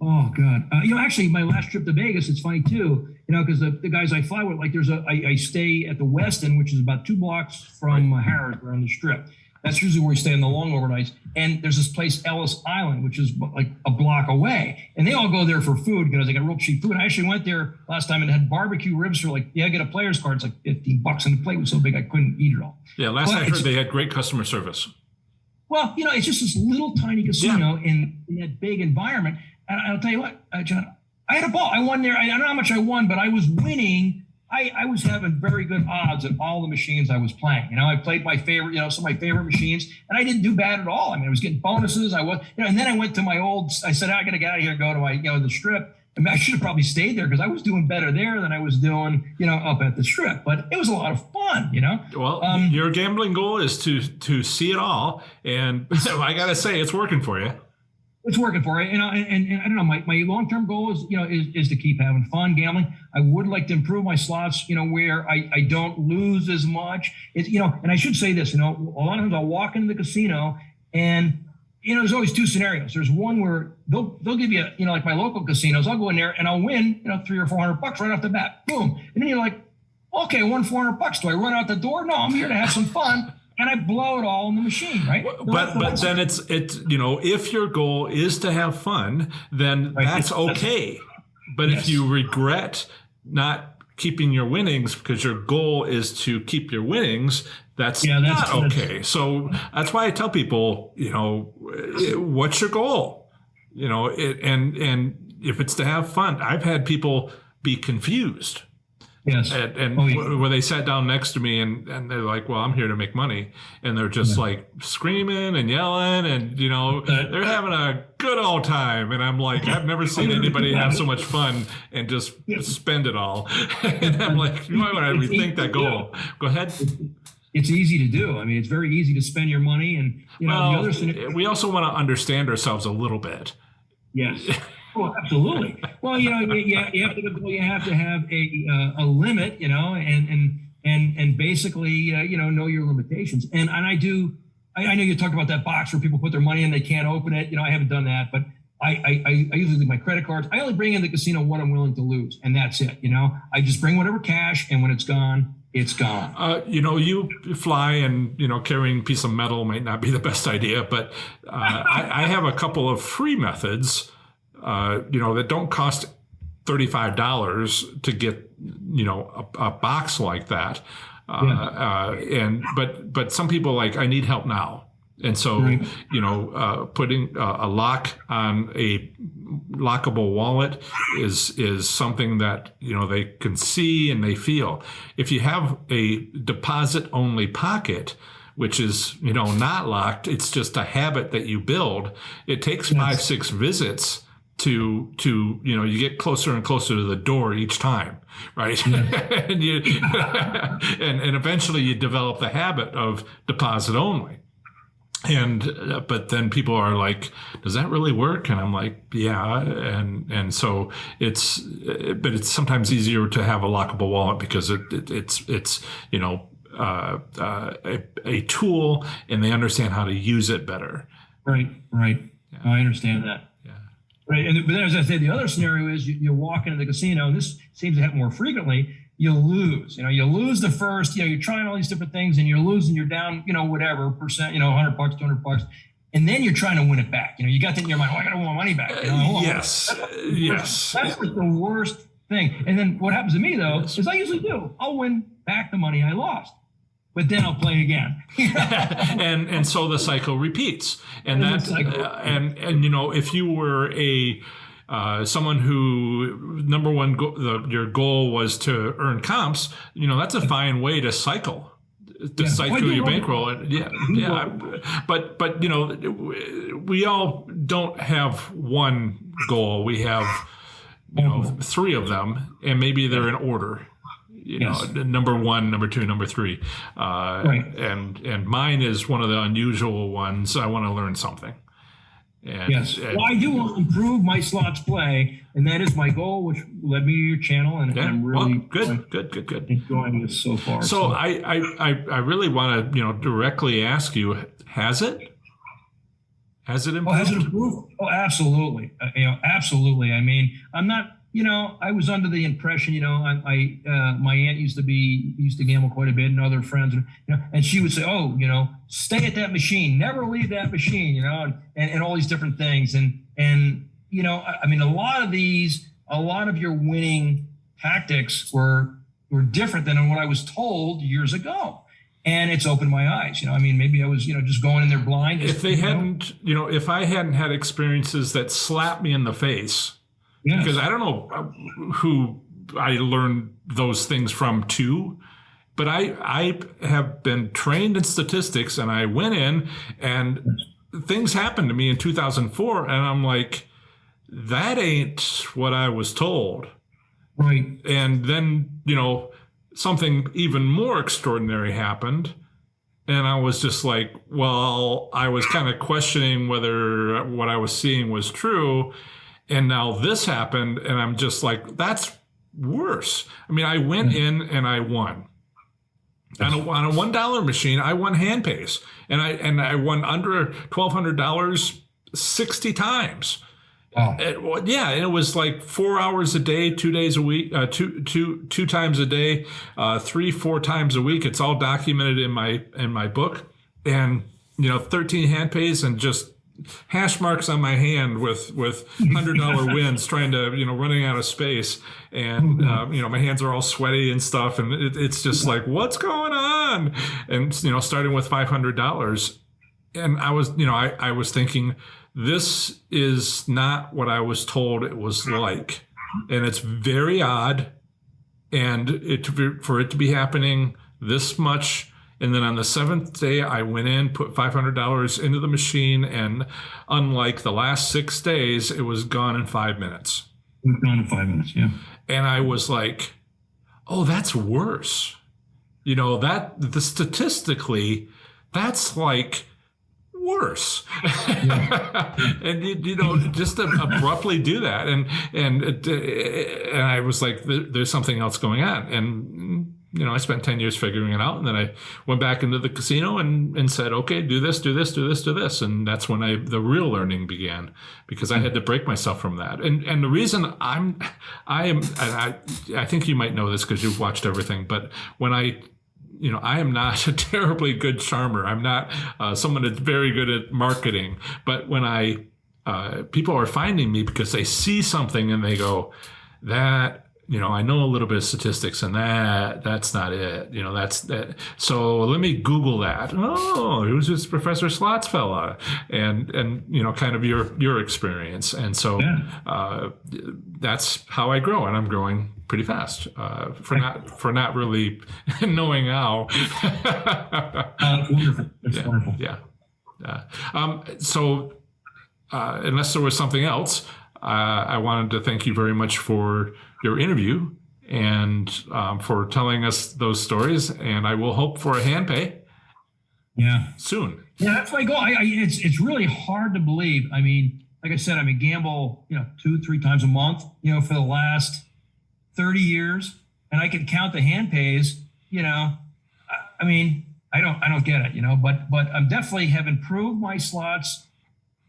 Oh, God. Actually, my last trip to Vegas, it's funny, too, because the guys I fly with, like I stay at the Westin, which is about 2 blocks from Harrah's around the Strip. That's usually where we stay in the long overnights. And there's this place, Ellis Island, which is like a block away. And they all go there for food because they got real cheap food. I actually went there last time and had barbecue ribs for get a player's card. It's like $15, and the plate was so big I couldn't eat it all. Yeah, last I heard they had great customer service. Well, it's just this little tiny casino in that big environment. And I'll tell you what, John, I had a ball. I won there. I don't know how much I won, but I was winning. I was having very good odds at all the machines I was playing. I played my favorite, some of my favorite machines, and I didn't do bad at all. I mean, I was getting bonuses. I was, and then I went to my I said, I got to get out of here and go to my, the Strip. I mean, I should have probably stayed there because I was doing better there than I was doing, up at the Strip. But it was a lot of fun, Well, your gambling goal is to see it all, and I got to say, it's working for you. It's working for it, and I don't know. My long-term goal is to keep having fun gambling. I would like to improve my slots, where I don't lose as much. And I should say this, a lot of times I'll walk into the casino, and there's always 2 scenarios. There's one where they'll give you, like my local casinos. I'll go in there and I'll win, $300 or $400 right off the bat, boom. And then you're like, okay, I won $400. Do I run out the door? No, I'm here to have some fun. And I blow it all in the machine, right? But then it's if your goal is to have fun, then that's okay. But if you regret not keeping your winnings because your goal is to keep your winnings, that's not okay. So that's why I tell people, what's your goal? And if it's to have fun, I've had people be confused. Yes. And where they sat down next to me and they're like, well, I'm here to make money. And they're just like screaming and yelling and, they're having a good old time. And I'm like, I've never seen anybody have so much fun and just spend it all. And I'm like, you might want to rethink that goal. Go ahead. It's easy to do. I mean, it's very easy to spend your money. And, we also want to understand ourselves a little bit. Yes. Oh, absolutely. Well, you have to have a limit, and basically, know your limitations. And I do. I know you talked about that box where people put their money in, they can't open it. I haven't done that, but I usually leave my credit cards. I only bring in the casino what I'm willing to lose, and that's it. I just bring whatever cash, and when it's gone, it's gone. You fly, and carrying a piece of metal might not be the best idea, but I have a couple of free methods, that don't cost $35 to get a box like that. But some people I need help now. And so, putting a lock on a lockable wallet is something that, they can see and they feel. If you have a deposit only pocket, which is, not locked, it's just a habit that you build. It takes 5-6 visits to you get closer and closer to the door each time, right? and and eventually you develop the habit of deposit only. But then people are like, does that really work? And I'm like, yeah. And so but it's sometimes easier to have a lockable wallet because it's a tool, and they understand how to use it better. Right. Yeah. I understand that. Right. But then, as I said, the other scenario is you walk into the casino, and this seems to happen more frequently. You lose. You lose the first. You're trying all these different things, and you're losing. You're down. Whatever percent. $100, $200, and then you're trying to win it back. You got that in your mind. Oh, I got to win my money back. Yes. That's like the worst thing. And then what happens to me though is I usually do. I'll win back the money I lost, but then I'll play again. and so the cycle repeats. And if you were someone who number one your goal was to earn comps, that's a fine way to cycle. Cycle your bankroll. But we all don't have one goal. We have three of them, and maybe they're in order. Number one, number two, number three. Right. And mine is one of the unusual ones. I want to learn something. Well, I do want to improve my slots play, and that is my goal, which led me to your channel, and I'm really good enjoying this so far. So I really want to directly ask you, has it improved? Has it improved? Oh, absolutely. Absolutely. I mean, I'm not. I was under the impression, my aunt used to gamble quite a bit, and other friends, and she would say, oh, stay at that machine, never leave that machine, and all these different things. And I mean, a lot of your winning tactics were different than what I was told years ago. And it's opened my eyes. Maybe I was, just going in there blind. If they hadn't, if I hadn't had experiences that slapped me in the face, yes. Because I don't know who I learned those things from too, but I have been trained in statistics, and I went in and things happened to me in 2004, and I'm like, that ain't what I was told. Right. And then, something even more extraordinary happened. And I was just like, well, I was kind of questioning whether what I was seeing was true. And now this happened, and I'm just like, that's worse. I mean, I went in and I won. On a $1 machine, I won hand pays, and I won under $1,200 60 times. Wow. And it was like 4 hours a day, 2 days a week, two times a day, 3-4 times a week. It's all documented in my book, and 13 hand pays and just hash marks on my hand with $100 wins, trying to running out of space, and my hands are all sweaty and stuff, and it's just like, what's going on? And starting with $500, and I was thinking, this is not what I was told it was like, and it's very odd, and for it to be happening this much. And then on the 7th day, I went in, put $500 into the machine, and unlike the last 6 days, it was gone in 5 minutes. Gone in 5 minutes, yeah. And I was like, oh, that's worse. Statistically, that's like worse. And just to abruptly do that, and I was like, there's something else going on. And I spent 10 years figuring it out, and then I went back into the casino and said, okay, do this, do this, do this, do this. And that's when the real learning began, because I had to break myself from that. And the reason I think you might know this because you've watched everything, but when I am not a terribly good charmer. I'm not someone that's very good at marketing. But when people are finding me because they see something and they go, that, I know a little bit of statistics, and that's not it. That's that. So let me Google that. Oh, who's this Professor Slots fella? And kind of your experience. And so that's how I grow, and I'm growing pretty fast for not really knowing how. Wonderful. That's wonderful. Yeah. So unless there was something else, I wanted to thank you very much for your interview and for telling us those stories. And I will hope for a hand pay. Yeah. Soon. Yeah, that's my goal. It's really hard to believe. I mean, like I said, gamble 2-3 times a month. For the last 30 years, and I can count the hand pays. I don't get it. But I'm definitely have improved my slots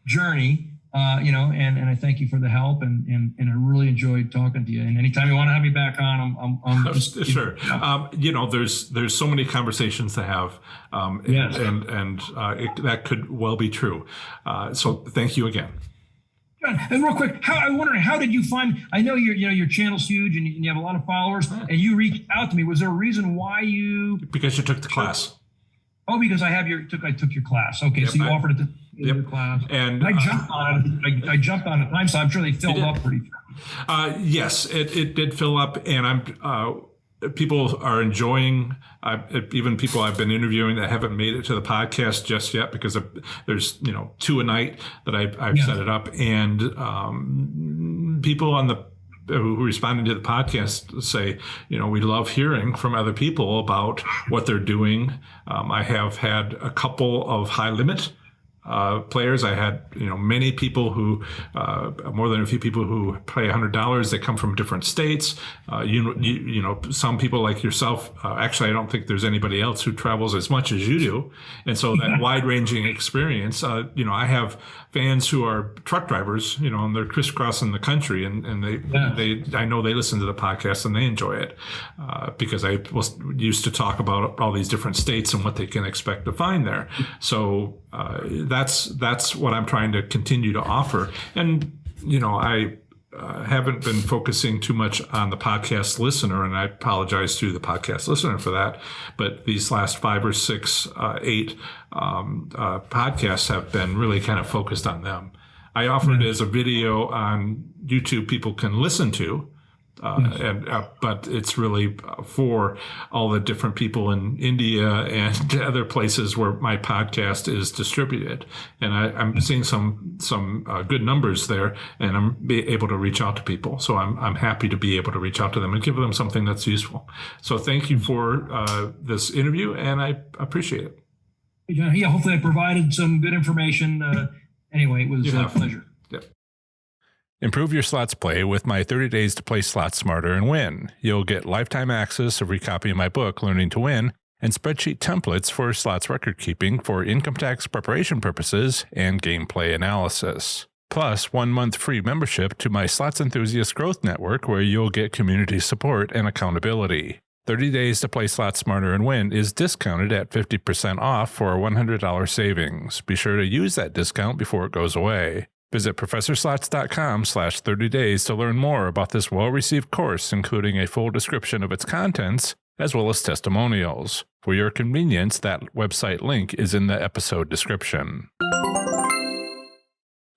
journey. And I thank you for the help, and I really enjoyed talking to you. And anytime you want to have me back on, I'm just sure. There's so many conversations to have, yes. and that could well be true. So thank you again. And real quick, how did you find? I know your channel's huge and you have a lot of followers, and you reached out to me. Was there a reason why you? Because you took the class. Oh, because I took your class. Okay, yep, so you offered it to your class, and I jumped on it. I jumped on it. So I'm sure they filled up pretty fast. Yes, it did fill up, and people are enjoying. Even people I've been interviewing that haven't made it to the podcast just yet, because there's 2 a night that I've set it up, and people who responded to the podcast say, we love hearing from other people about what they're doing. I have had a couple of high limit players. I had, many people who, more than a few people who play $100. They come from different states. Some people like yourself. Actually, I don't think there's anybody else who travels as much as you do. And so that wide-ranging experience. I have fans who are truck drivers, and they're crisscrossing the country, and I know they listen to the podcast and they enjoy it because I was used to talk about all these different states and what they can expect to find there. So that's what I'm trying to continue to offer. And, I haven't been focusing too much on the podcast listener, and I apologize to the podcast listener for that. But these last 5 or 6, 8 podcasts have been really kind of focused on them. I offered it as a video on YouTube people can listen to. But it's really for all the different people in India and other places where my podcast is distributed. And I'm seeing some good numbers there, and I'm able to reach out to people. So I'm happy to be able to reach out to them and give them something that's useful. So thank you for this interview, and I appreciate it. Yeah, hopefully I provided some good information. Anyway, it was a pleasure. Yep. Improve your slots play with my 30 days to play slots smarter and win. You'll get lifetime access, a free copy of my book, Learning to Win, and spreadsheet templates for slots record keeping for income tax preparation purposes and gameplay analysis. Plus, 1 month free membership to my Slots Enthusiast Growth Network, where you'll get community support and accountability. 30 days to play slots smarter and win is discounted at 50% off for a $100 savings. Be sure to use that discount before it goes away. Visit ProfessorSlots.com/30 days to learn more about this well-received course, including a full description of its contents, as well as testimonials. For your convenience, that website link is in the episode description.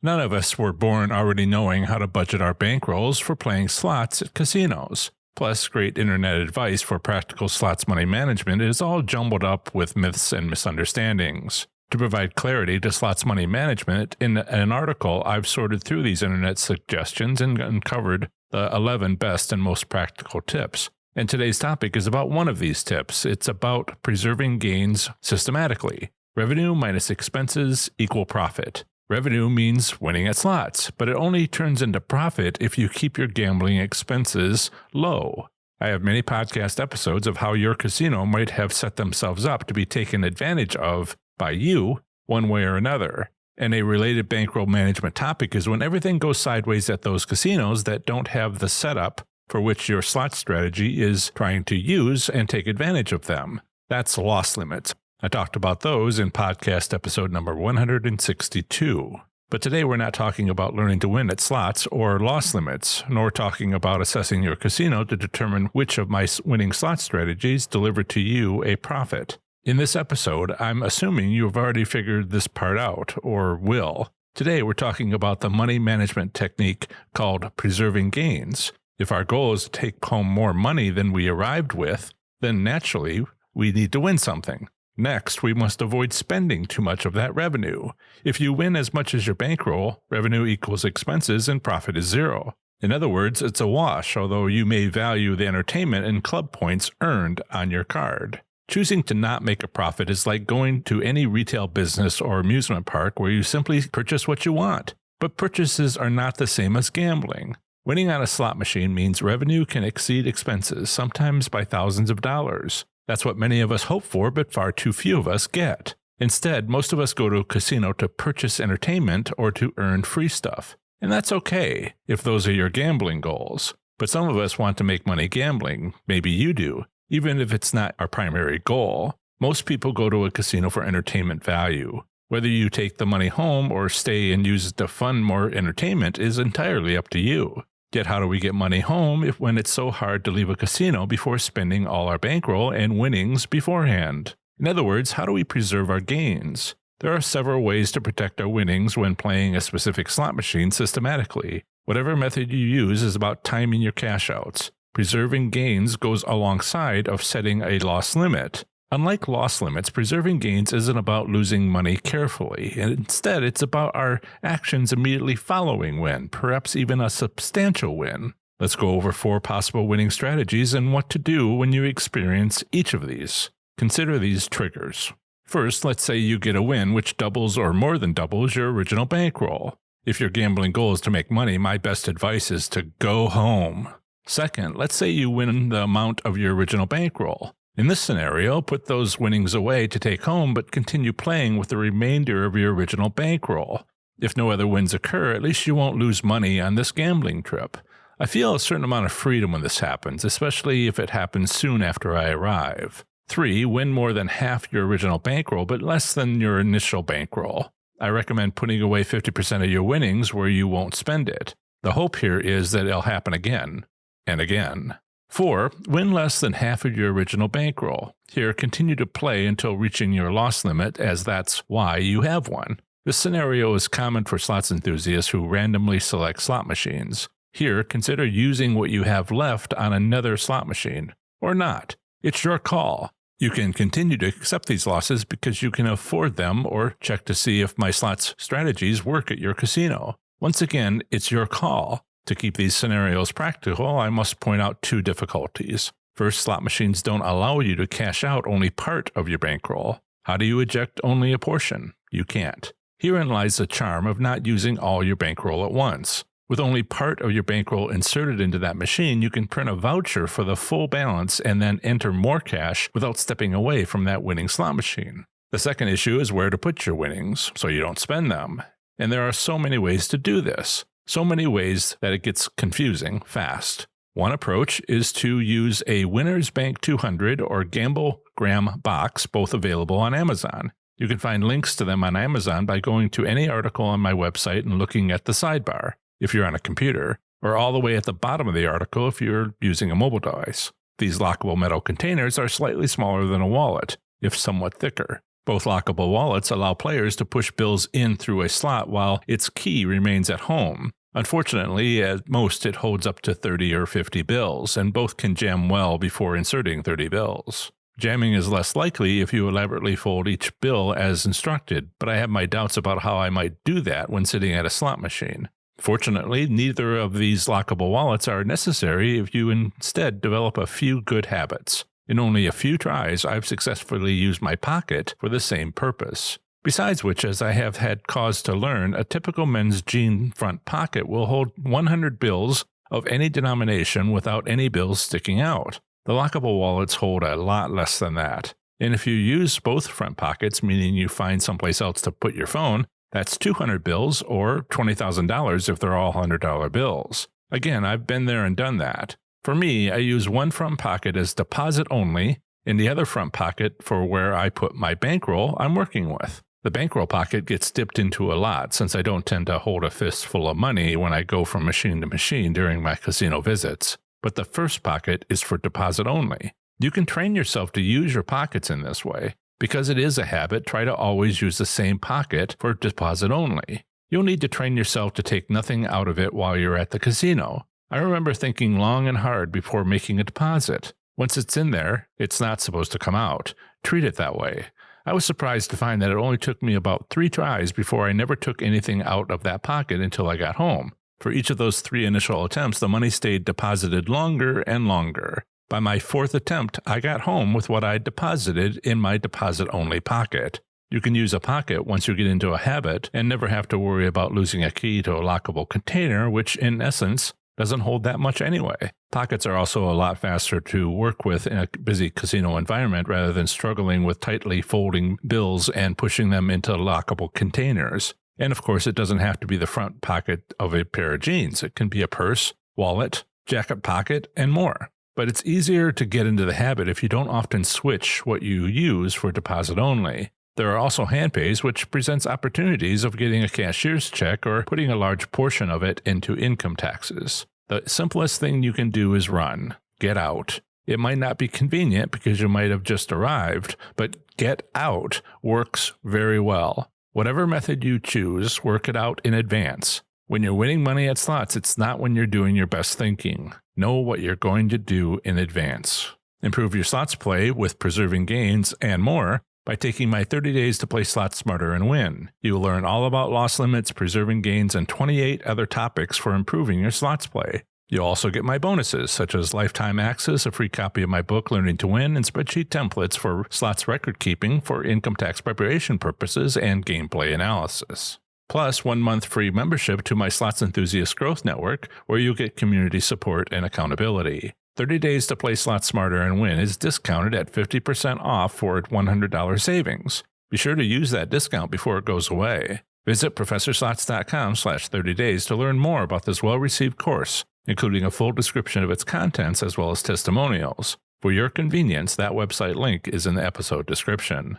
None of us were born already knowing how to budget our bankrolls for playing slots at casinos. Plus, great internet advice for practical slots money management is all jumbled up with myths and misunderstandings. To provide clarity to slots money management, in an article I've sorted through these internet suggestions and uncovered the 11 best and most practical tips. And today's topic is about one of these tips. It's about preserving gains systematically. Revenue minus expenses equal profit. Revenue means winning at slots, but it only turns into profit if you keep your gambling expenses low. I have many podcast episodes of how your casino might have set themselves up to be taken advantage of by you one way or another. And a related bankroll management topic is when everything goes sideways at those casinos that don't have the setup for which your slot strategy is trying to use and take advantage of them. That's loss limits. I talked about those in podcast episode number 162. But today we're not talking about learning to win at slots or loss limits, nor talking about assessing your casino to determine which of my winning slot strategies deliver to you a profit. In this episode, I'm assuming you've already figured this part out, or will. Today we're talking about the money management technique called preserving gains. If our goal is to take home more money than we arrived with, then naturally we need to win something. Next, we must avoid spending too much of that revenue. If you win as much as your bankroll, revenue equals expenses and profit is zero. In other words, it's a wash, although you may value the entertainment and club points earned on your card. Choosing to not make a profit is like going to any retail business or amusement park where you simply purchase what you want. But purchases are not the same as gambling. Winning on a slot machine means revenue can exceed expenses, sometimes by thousands of dollars. That's what many of us hope for, but far too few of us get. Instead, most of us go to a casino to purchase entertainment or to earn free stuff. And that's okay, if those are your gambling goals. But some of us want to make money gambling. Maybe you do. Even if it's not our primary goal, most people go to a casino for entertainment value. Whether you take the money home or stay and use it to fund more entertainment is entirely up to you. Yet how do we get money home when it's so hard to leave a casino before spending all our bankroll and winnings beforehand? In other words, how do we preserve our gains? There are several ways to protect our winnings when playing a specific slot machine systematically. Whatever method you use is about timing your cash outs. Preserving gains goes alongside of setting a loss limit. Unlike loss limits, preserving gains isn't about losing money carefully, and instead it's about our actions immediately following win, perhaps even a substantial win. Let's go over 4 possible winning strategies and what to do when you experience each of these. Consider these triggers. First, let's say you get a win which doubles or more than doubles your original bankroll. If your gambling goal is to make money, my best advice is to go home. Second, let's say you win the amount of your original bankroll. In this scenario, put those winnings away to take home, but continue playing with the remainder of your original bankroll. If no other wins occur, at least you won't lose money on this gambling trip. I feel a certain amount of freedom when this happens, especially if it happens soon after I arrive. 3, win more than half your original bankroll, but less than your initial bankroll. I recommend putting away 50% of your winnings where you won't spend it. The hope here is that it'll happen again and again. 4, win less than half of your original bankroll. Here, continue to play until reaching your loss limit, as that's why you have one. This scenario is common for slots enthusiasts who randomly select slot machines. Here, consider using what you have left on another slot machine, or not. It's your call. You can continue to accept these losses because you can afford them, or check to see if my slots strategies work at your casino. Once again, it's your call. To keep these scenarios practical, I must point out 2 difficulties. First, slot machines don't allow you to cash out only part of your bankroll. How do you eject only a portion? You can't. Herein lies the charm of not using all your bankroll at once. With only part of your bankroll inserted into that machine, you can print a voucher for the full balance and then enter more cash without stepping away from that winning slot machine. The second issue is where to put your winnings so you don't spend them. And there are so many ways to do this. So many ways that it gets confusing fast. One approach is to use a Winners Bank 200 or Gamblegram box, both available on Amazon. You can find links to them on Amazon by going to any article on my website and looking at the sidebar, if you're on a computer, or all the way at the bottom of the article if you're using a mobile device. These lockable metal containers are slightly smaller than a wallet, if somewhat thicker. Both lockable wallets allow players to push bills in through a slot while its key remains at home. Unfortunately, at most it holds up to 30 or 50 bills, and both can jam well before inserting 30 bills. Jamming is less likely if you elaborately fold each bill as instructed, but I have my doubts about how I might do that when sitting at a slot machine. Fortunately, neither of these lockable wallets are necessary if you instead develop a few good habits. In only a few tries, I've successfully used my pocket for the same purpose. Besides which, as I have had cause to learn, a typical men's jean front pocket will hold 100 bills of any denomination without any bills sticking out. The lockable wallets hold a lot less than that. And if you use both front pockets, meaning you find someplace else to put your phone, that's 200 bills or $20,000 if they're all $100 bills. Again, I've been there and done that. For me, I use one front pocket as deposit only, and the other front pocket for where I put my bankroll I'm working with. The bankroll pocket gets dipped into a lot since I don't tend to hold a fistful of money when I go from machine to machine during my casino visits. But the first pocket is for deposit only. You can train yourself to use your pockets in this way. Because it is a habit, try to always use the same pocket for deposit only. You'll need to train yourself to take nothing out of it while you're at the casino. I remember thinking long and hard before making a deposit. Once it's in there, it's not supposed to come out. Treat it that way. I was surprised to find that it only took me about 3 tries before I never took anything out of that pocket until I got home. For each of those 3 initial attempts, the money stayed deposited longer and longer. By my 4th attempt, I got home with what I deposited in my deposit-only pocket. You can use a pocket once you get into a habit and never have to worry about losing a key to a lockable container, which in essence doesn't hold that much anyway. Pockets are also a lot faster to work with in a busy casino environment rather than struggling with tightly folding bills and pushing them into lockable containers. And of course, it doesn't have to be the front pocket of a pair of jeans. It can be a purse, wallet, jacket pocket, and more. But it's easier to get into the habit if you don't often switch what you use for deposit only. There are also handpays, which presents opportunities of getting a cashier's check or putting a large portion of it into income taxes. The simplest thing you can do is run. Get out. It might not be convenient because you might have just arrived, but get out works very well. Whatever method you choose, work it out in advance. When you're winning money at slots, it's not when you're doing your best thinking. Know what you're going to do in advance. Improve your slots play with preserving gains and more by taking my 30 days to play slots smarter and win. You will learn all about loss limits, preserving gains, and 28 other topics for improving your slots play. You'll also get my bonuses, such as lifetime access, a free copy of my book, Learning to Win, and spreadsheet templates for slots record keeping for income tax preparation purposes and gameplay analysis. Plus, 1 month free membership to my Slots Enthusiast Growth Network, where you'll get community support and accountability. 30 days to play slots smarter and win is discounted at 50% off for a $100 savings. Be sure to use that discount before it goes away. Visit ProfessorSlots.com/30 days to learn more about this well-received course, including a full description of its contents as well as testimonials. For your convenience, that website link is in the episode description.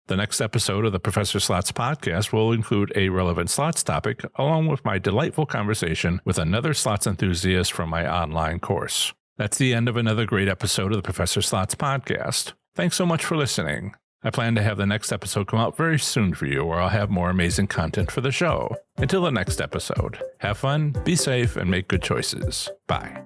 The next episode of the Professor Slots podcast will include a relevant slots topic, along with my delightful conversation with another slots enthusiast from my online course. That's the end of another great episode of the Professor Slots podcast. Thanks so much for listening. I plan to have the next episode come out very soon for you, where I'll have more amazing content for the show. Until the next episode, have fun, be safe, and make good choices. Bye.